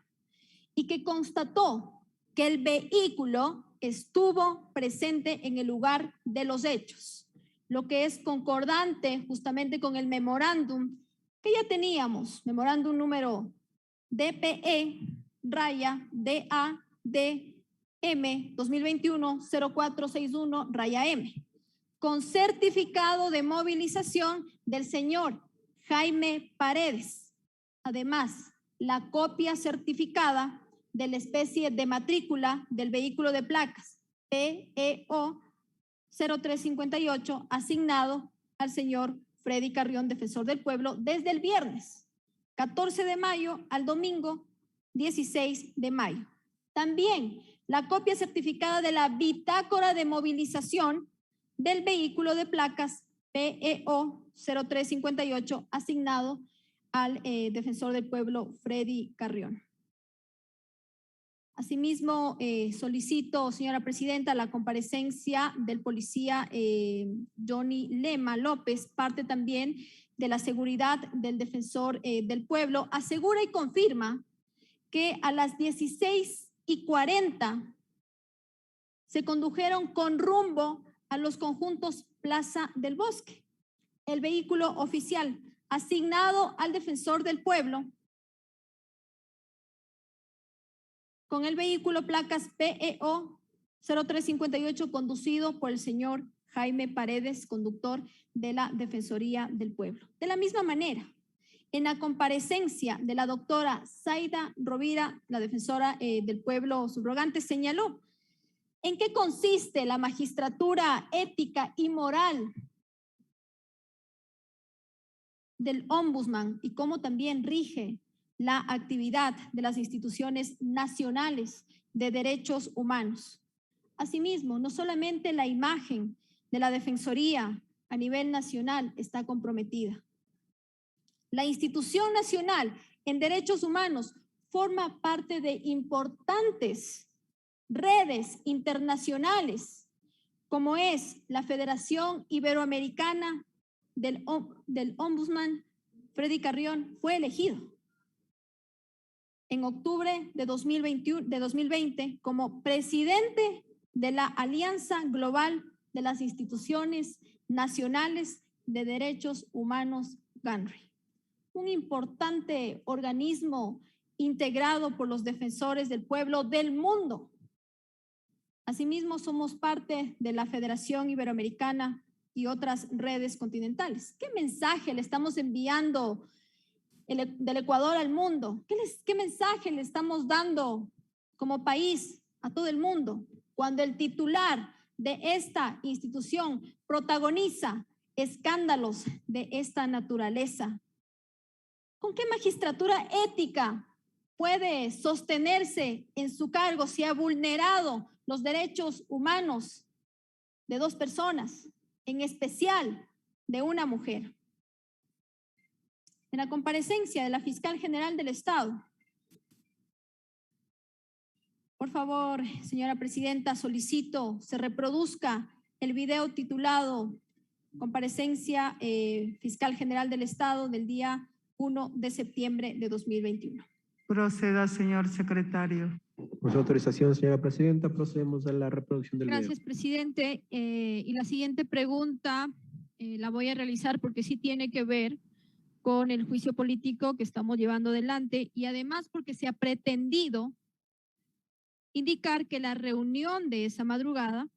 y que constató que el vehículo estuvo presente en el lugar de los hechos, lo que es concordante justamente con el memorándum que ya teníamos, memorándum número DPE-DADM 2021-0461-M, con certificado de movilización del señor Jaime Paredes. Además, la copia certificada de la especie de matrícula del vehículo de placas PEO 0358 asignado al señor Freddy Carrión, defensor del pueblo, desde el viernes 14 de mayo al domingo 16 de mayo. También la copia certificada de la bitácora de movilización del vehículo de placas PEO 0358 asignado al defensor del pueblo Freddy Carrión. Asimismo, solicito, señora presidenta, la comparecencia del policía Johnny Lema López, parte también de la seguridad del defensor del pueblo. Asegura y confirma que a las 16:40 se condujeron con rumbo a los conjuntos Plaza del Bosque. El vehículo oficial asignado al defensor del pueblo con el vehículo placas PEO 0358 conducido por el señor Jaime Paredes, conductor de la Defensoría del Pueblo. De la misma manera, en la comparecencia de la doctora Zaida Rovira, la defensora del pueblo subrogante, señaló en qué consiste la magistratura ética y moral del ombudsman y cómo también rige la actividad de las instituciones nacionales de derechos humanos. Asimismo, no solamente la imagen de la Defensoría a nivel nacional está comprometida. La institución nacional en derechos humanos forma parte de importantes redes internacionales, como es la Federación Iberoamericana del Ombudsman. Freddy Carrión fue elegido en octubre de 2020 como presidente de la Alianza Global de las Instituciones Nacionales de Derechos Humanos, GANRI, un importante organismo integrado por los defensores del pueblo del mundo. Asimismo, somos parte de la Federación Iberoamericana y otras redes continentales. ¿Qué mensaje le estamos enviando del Ecuador al mundo? ¿Qué mensaje le estamos dando como país a todo el mundo cuando el titular de esta institución protagoniza escándalos de esta naturaleza? ¿Con qué magistratura ética puede sostenerse en su cargo si ha vulnerado los derechos humanos de dos personas, en especial de una mujer? En la comparecencia de la Fiscal General del Estado, por favor, señora presidenta, solicito se reproduzca el video titulado Comparecencia Fiscal General del Estado del día 1 de septiembre de 2021. Proceda, señor secretario. Con su autorización, señora presidenta, procedemos a la reproducción del video. Gracias, presidente. Y la siguiente pregunta la voy a realizar porque sí tiene que ver con el juicio político que estamos llevando adelante y además porque se ha pretendido indicar que la reunión de esa madrugada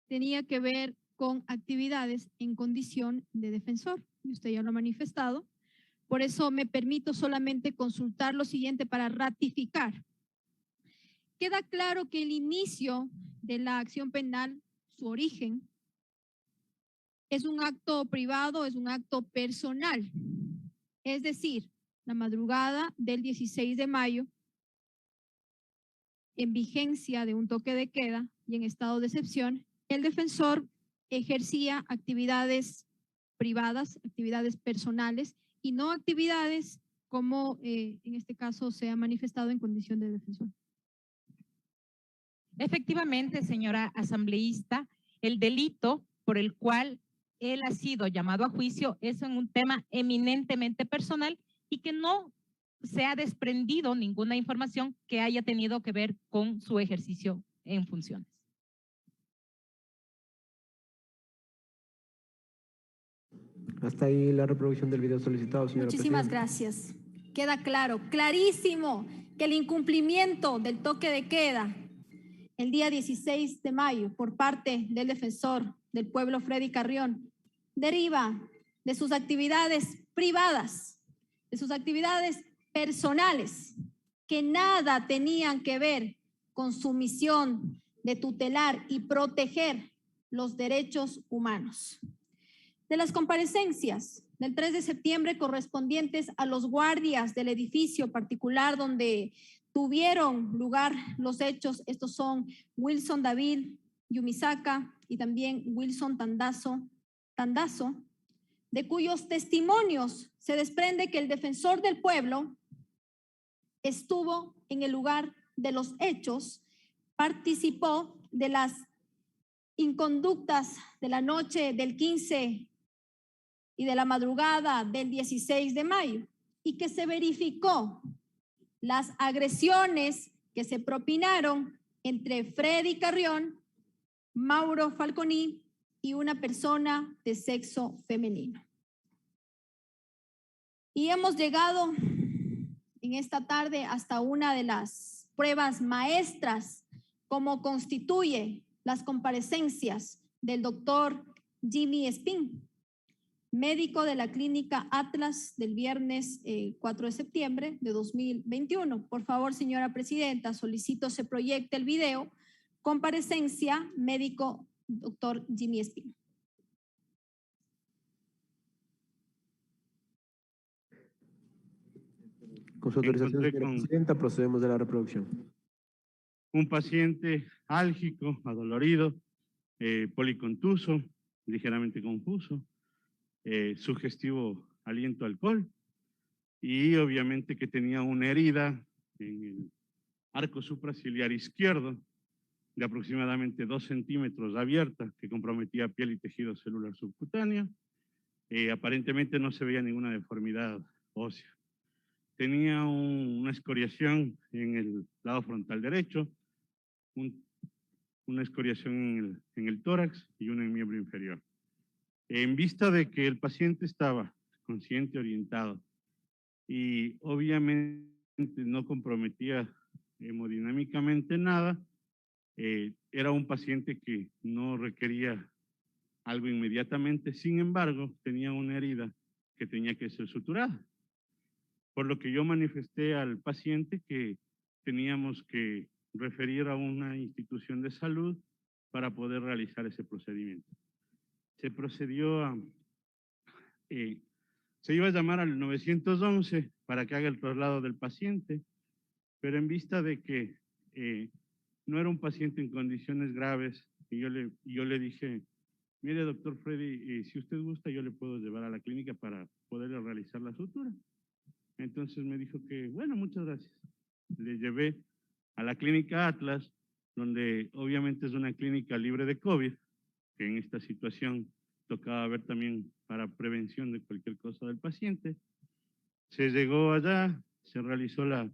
tenía que ver con actividades en condición de defensor. Y usted ya lo ha manifestado. Por eso me permito solamente consultar lo siguiente para ratificar. Queda claro que el inicio de la acción penal, su origen, es un acto privado, es un acto personal. Es decir, la madrugada del 16 de mayo, en vigencia de un toque de queda y en estado de excepción, el defensor ejercía actividades privadas, actividades personales y no actividades como en este caso se ha manifestado en condición de defensor. Efectivamente, señora asambleísta, el delito por el cual él ha sido llamado a juicio es en un tema eminentemente personal y que no se ha desprendido ninguna información que haya tenido que ver con su ejercicio en funciones. Hasta ahí la reproducción del video solicitado, señora Muchísimas presidenta. gracias. queda claro, clarísimo, que el incumplimiento del toque de queda el día 16 de mayo por parte del defensor del pueblo Freddy Carrión deriva de sus actividades privadas, de sus actividades personales, que nada tenían que ver con su misión de tutelar y proteger los derechos humanos. De las comparecencias del 3 de septiembre correspondientes a los guardias del edificio particular donde tuvieron lugar los hechos, estos son Wilson David Yumisaka y también Wilson Tandazo, de cuyos testimonios se desprende que el defensor del pueblo estuvo en el lugar de los hechos, participó de las inconductas de la noche del 15 y de la madrugada del 16 de mayo y que se verificó las agresiones que se propinaron entre Freddy Carrión, Mauro Falconi y una persona de sexo femenino. Y hemos llegado en esta tarde hasta una de las pruebas maestras, como constituye las comparecencias del doctor Jimmy Espín, médico de la clínica Atlas del viernes 4 de septiembre de 2021. Por favor, señora presidenta, solicito se proyecte el video. Comparecencia médico doctor Jimmy Espín. Con su autorización, señora presidenta, procedemos de la reproducción. Un paciente álgico, adolorido, policontuso, ligeramente confuso, sugestivo aliento a alcohol y obviamente que tenía una herida en el arco supraciliar izquierdo de aproximadamente 2 centímetros abierta que comprometía piel y tejido celular subcutáneo. Aparentemente no se veía ninguna deformidad ósea. Tenía una escoriación en el lado frontal derecho, una escoriación en el tórax y una en el miembro inferior. En vista de que el paciente estaba consciente, orientado y obviamente no comprometía hemodinámicamente nada, era un paciente que no requería algo inmediatamente, sin embargo, tenía una herida que tenía que ser suturada. Por lo que yo manifesté al paciente que teníamos que referir a una institución de salud para poder realizar ese procedimiento. Se procedió a, se iba a llamar al 911 para que haga el traslado del paciente, pero en vista de que no era un paciente en condiciones graves, y yo le dije, mire doctor Freddy, si usted gusta yo le puedo llevar a la clínica para poderle realizar la sutura. Entonces me dijo que, bueno, muchas gracias. Le llevé a la clínica Atlas, donde obviamente es una clínica libre de COVID, que en esta situación tocaba ver también para prevención de cualquier cosa del paciente. Se llegó allá, se realizó la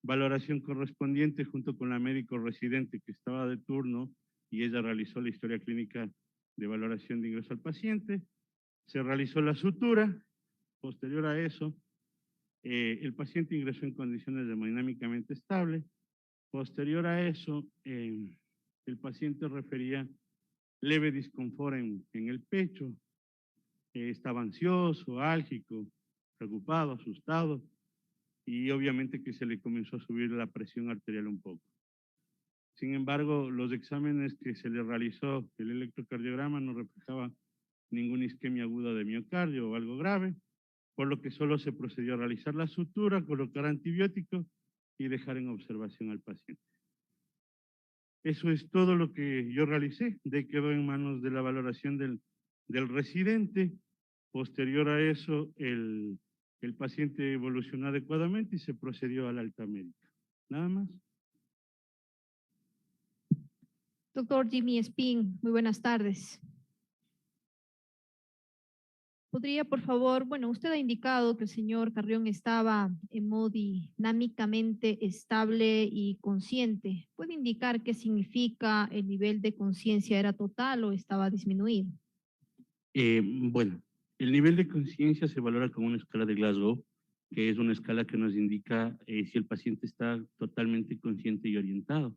valoración correspondiente junto con la médico residente que estaba de turno y ella realizó la historia clínica de valoración de ingreso al paciente. Se realizó la sutura. Posterior a eso, el paciente ingresó en condiciones hemodinámicamente estables. Posterior a eso, el paciente refería leve disconfort en el pecho, estaba ansioso, álgico, preocupado, asustado, y obviamente que se le comenzó a subir la presión arterial un poco. Sin embargo, los exámenes que se le realizó, el electrocardiograma no reflejaba ninguna isquemia aguda de miocardio o algo grave, por lo que solo se procedió a realizar la sutura, colocar antibiótico y dejar en observación al paciente. Eso es todo lo que yo realicé. De ahí quedó en manos de la valoración del residente. Posterior a eso, el paciente evolucionó adecuadamente y se procedió al alta médica. Nada más. Doctor Jimmy Espín, muy buenas tardes. ¿Podría, por favor, bueno, usted ha indicado que el señor Carrión estaba hemodinámicamente estable y consciente. ¿Puede indicar qué significa el nivel de conciencia? ¿Era total o estaba disminuido? Bueno, el nivel de conciencia se valora con una escala de Glasgow que es una escala que nos indica si el paciente está totalmente consciente y orientado.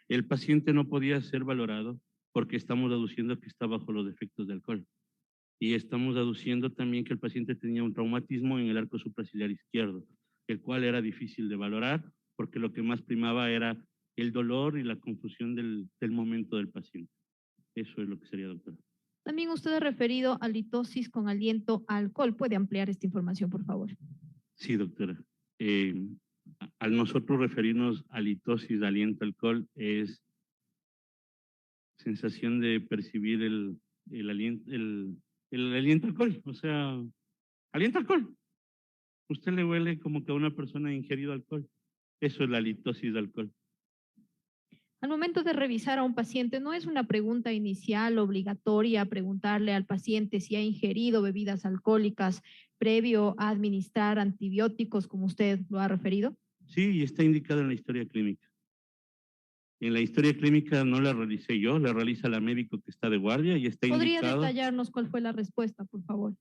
El paciente no podía ser valorado porque estamos deduciendo que está bajo los efectos de alcohol. Y estamos deduciendo también que el paciente tenía un traumatismo en el arco supraciliar izquierdo, el cual era difícil de valorar porque lo que más primaba era el dolor y la confusión del momento del paciente. Eso es lo que sería, doctora. También usted ha referido a litosis con aliento a alcohol. ¿Puede ampliar esta información, por favor? Sí, doctora. Al nosotros referirnos a litosis de aliento a alcohol es sensación de percibir el aliento a alcohol, o sea, aliento a alcohol. Usted le huele como que a una persona ha ingerido alcohol. Eso es la litosis de alcohol. Al momento de revisar a un paciente, no es una pregunta inicial obligatoria preguntarle al paciente si ha ingerido bebidas alcohólicas previo a administrar antibióticos, como usted lo ha referido. Sí, y está indicado en la historia clínica. En la historia clínica no la realicé yo, la realiza la médico que está de guardia y está ¿Podría indicado. detallarnos cuál fue la respuesta, por favor?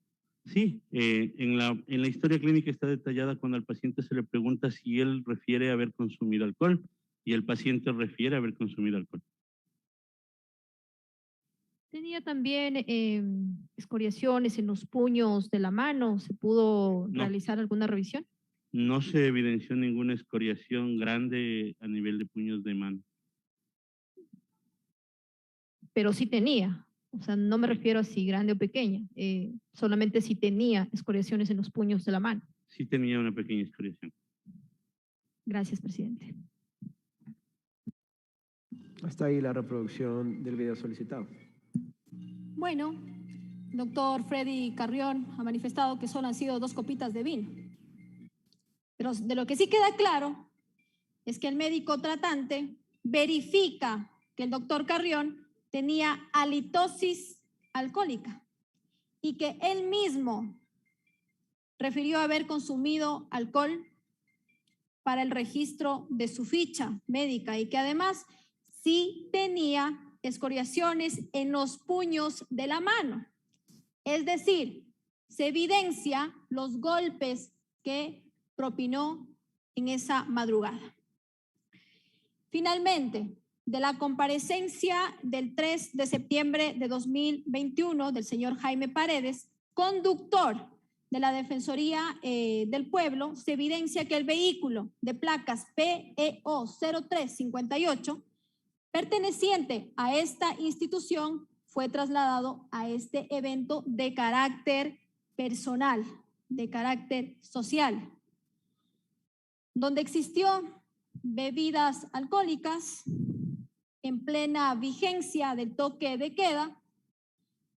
Sí, en la historia clínica está detallada cuando al paciente se le pregunta si él refiere haber consumido alcohol y el paciente refiere haber consumido alcohol. Tenía también escoriaciones en los puños de la mano. ¿Se pudo realizar alguna revisión? No se evidenció ninguna escoriación grande a nivel de puños de mano. Pero sí tenía. O sea, no me refiero a si grande o pequeña, solamente si tenía escoriaciones en los puños de la mano. Sí tenía una pequeña escoriación. Gracias, presidente. Hasta ahí la reproducción del video solicitado. Bueno, doctor Freddy Carrión ha manifestado que solo han sido 2 copitas de vino. Pero de lo que sí queda claro es que el médico tratante verifica que el doctor Carrión tenía halitosis alcohólica y que él mismo refirió haber consumido alcohol para el registro de su ficha médica y que además sí tenía escoriaciones en los puños de la mano. Es decir, se evidencia los golpes que propinó en esa madrugada. Finalmente, de la comparecencia del 3 de septiembre de 2021 del señor Jaime Paredes, conductor de la Defensoría del Pueblo, se evidencia que el vehículo de placas PEO 0358 perteneciente a esta institución fue trasladado a este evento de carácter personal, de carácter social, donde existió bebidas alcohólicas en plena vigencia del toque de queda,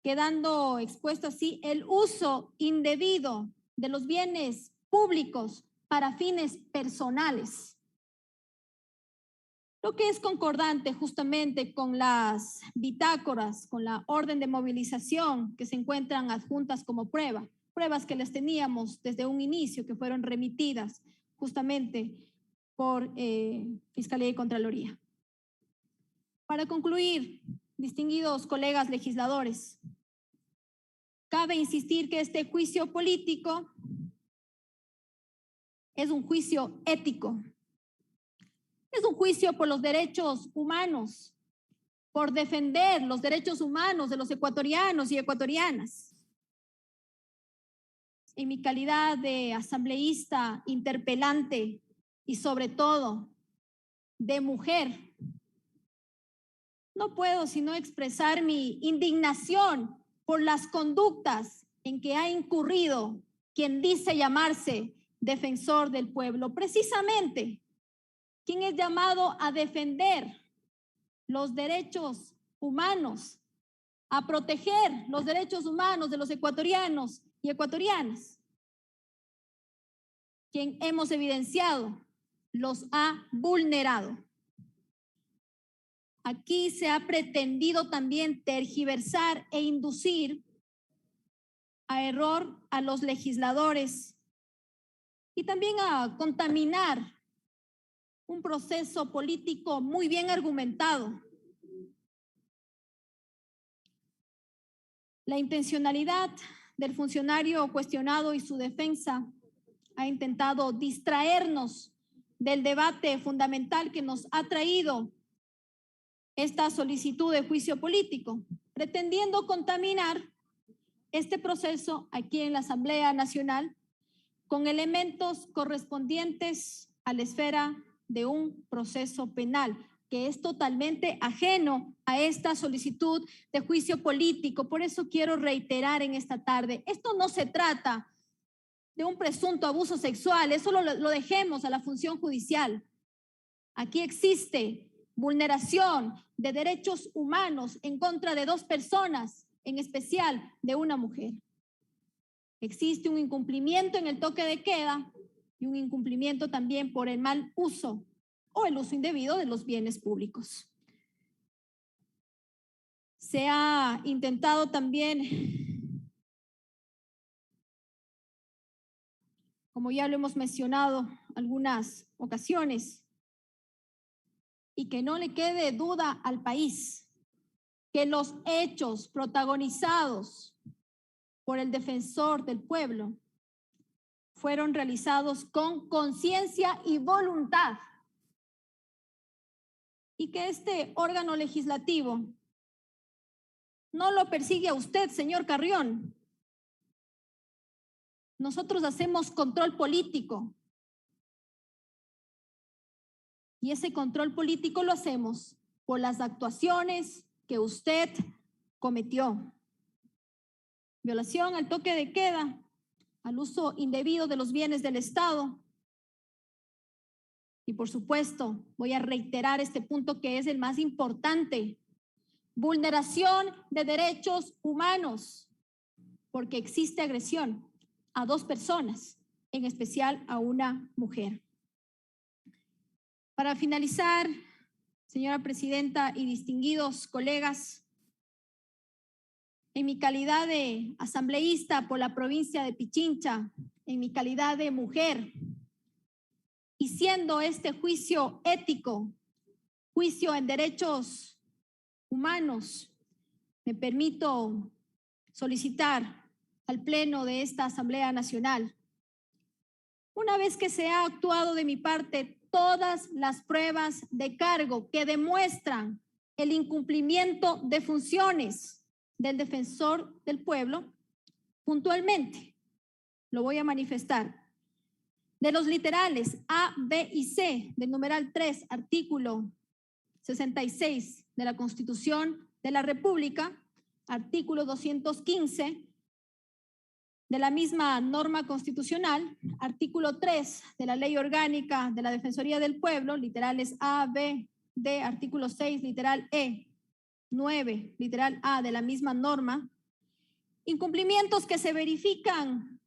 quedando expuesto así el uso indebido de los bienes públicos para fines personales. Lo que es concordante justamente con las bitácoras, con la orden de movilización que se encuentran adjuntas como pruebas que les teníamos desde un inicio, que fueron remitidas justamente por Fiscalía y Contraloría. Para concluir, distinguidos colegas legisladores, cabe insistir que este juicio político es un juicio ético. Es un juicio por los derechos humanos, por defender los derechos humanos de los ecuatorianos y ecuatorianas. En mi calidad de asambleísta interpelante y sobre todo de mujer, no puedo sino expresar mi indignación por las conductas en que ha incurrido quien dice llamarse defensor del pueblo, precisamente quien es llamado a defender los derechos humanos, a proteger los derechos humanos de los ecuatorianos y ecuatorianas, quien hemos evidenciado los ha vulnerado. Aquí se ha pretendido también tergiversar e inducir a error a los legisladores y también a contaminar un proceso político muy bien argumentado. La intencionalidad del funcionario cuestionado y su defensa ha intentado distraernos del debate fundamental que nos ha traído esta solicitud de juicio político, pretendiendo contaminar este proceso aquí en la Asamblea Nacional con elementos correspondientes a la esfera de un proceso penal, que es totalmente ajeno a esta solicitud de juicio político. Por eso quiero reiterar en esta tarde, esto no se trata de un presunto abuso sexual, eso lo dejemos a la función judicial. Aquí existe vulneración de derechos humanos en contra de dos personas, en especial de una mujer. Existe un incumplimiento en el toque de queda y un incumplimiento también por el mal uso o el uso indebido de los bienes públicos. Se ha intentado también, como ya lo hemos mencionado algunas ocasiones, y que no le quede duda al país, que los hechos protagonizados por el defensor del pueblo fueron realizados con conciencia y voluntad, y que este órgano legislativo no lo persigue a usted, señor Carrión. Nosotros hacemos control político, y ese control político lo hacemos por las actuaciones que usted cometió. Violación al toque de queda, al uso indebido de los bienes del Estado. Y por supuesto, voy a reiterar este punto que es el más importante: vulneración de derechos humanos, porque existe agresión a dos personas, en especial a una mujer. Para finalizar, señora presidenta y distinguidos colegas, en mi calidad de asambleísta por la provincia de Pichincha, en mi calidad de mujer, y siendo este juicio ético, juicio en derechos humanos, me permito solicitar al Pleno de esta Asamblea Nacional, una vez que se ha actuado de mi parte todas las pruebas de cargo que demuestran el incumplimiento de funciones del defensor del pueblo, puntualmente lo voy a manifestar. De los literales A, B y C del numeral 3, artículo 66 de la Constitución de la República, artículo 215 de la misma norma constitucional, artículo 3 de la Ley Orgánica de la Defensoría del Pueblo, literales A, B, D, artículo 6, literal E, 9, literal A de la misma norma, incumplimientos que se verifican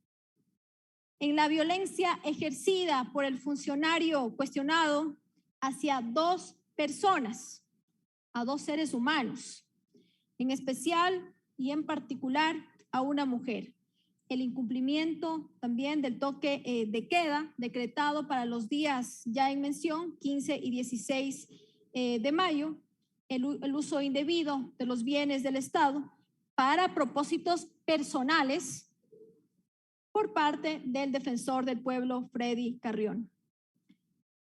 en la violencia ejercida por el funcionario cuestionado hacia dos personas, a dos seres humanos, en especial y en particular a una mujer. El incumplimiento también del toque de queda decretado para los días ya en mención, 15 y 16 de mayo, el uso indebido de los bienes del Estado para propósitos personales por parte del defensor del pueblo, Freddy Carrión.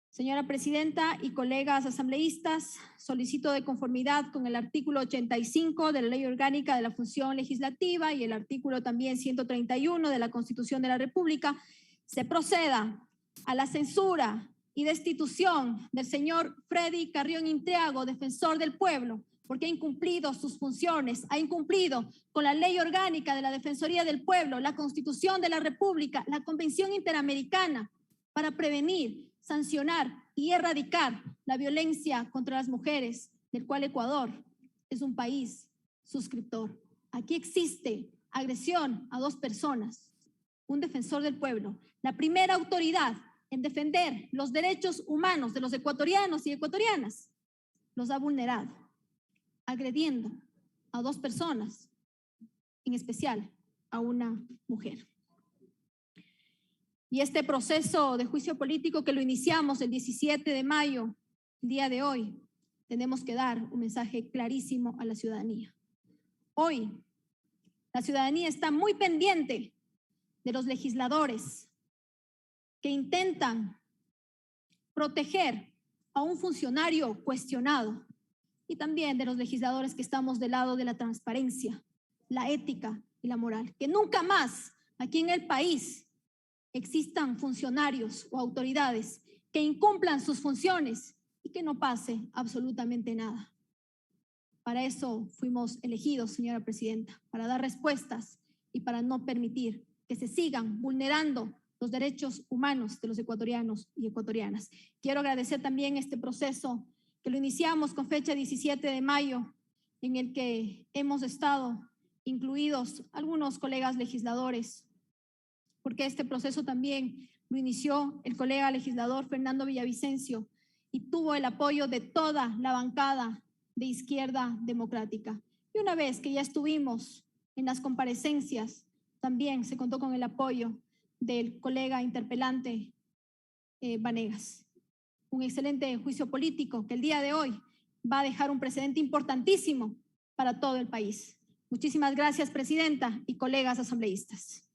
Señora presidenta y colegas asambleístas, solicito de conformidad con el artículo 85 de la Ley Orgánica de la Función Legislativa y el artículo también 131 de la Constitución de la República, se proceda a la censura y destitución del señor Freddy Carrión Intriago, defensor del pueblo, porque ha incumplido sus funciones, ha incumplido con la Ley Orgánica de la Defensoría del Pueblo, la Constitución de la República, la Convención Interamericana para prevenir, sancionar y erradicar la violencia contra las mujeres, del cual Ecuador es un país suscriptor. Aquí existe agresión a dos personas, un defensor del pueblo, la primera autoridad en defender los derechos humanos de los ecuatorianos y ecuatorianas, los ha vulnerado, agrediendo a dos personas, en especial a una mujer. Y este proceso de juicio político que lo iniciamos el 17 de mayo, el día de hoy, tenemos que dar un mensaje clarísimo a la ciudadanía. Hoy, la ciudadanía está muy pendiente de los legisladores, que intentan proteger a un funcionario cuestionado y también de los legisladores que estamos del lado de la transparencia, la ética y la moral. Que nunca más aquí en el país existan funcionarios o autoridades que incumplan sus funciones y que no pase absolutamente nada. Para eso fuimos elegidos, señora presidenta, para dar respuestas y para no permitir que se sigan vulnerando los derechos humanos de los ecuatorianos y ecuatorianas. Quiero agradecer también este proceso que lo iniciamos con fecha 17 de mayo, en el que hemos estado incluidos algunos colegas legisladores, porque este proceso también lo inició el colega legislador Fernando Villavicencio y tuvo el apoyo de toda la bancada de Izquierda Democrática. Y una vez que ya estuvimos en las comparecencias, también se contó con el apoyo del colega interpelante Vanegas. Un excelente juicio político que el día de hoy va a dejar un precedente importantísimo para todo el país. Muchísimas gracias, presidenta y colegas asambleístas.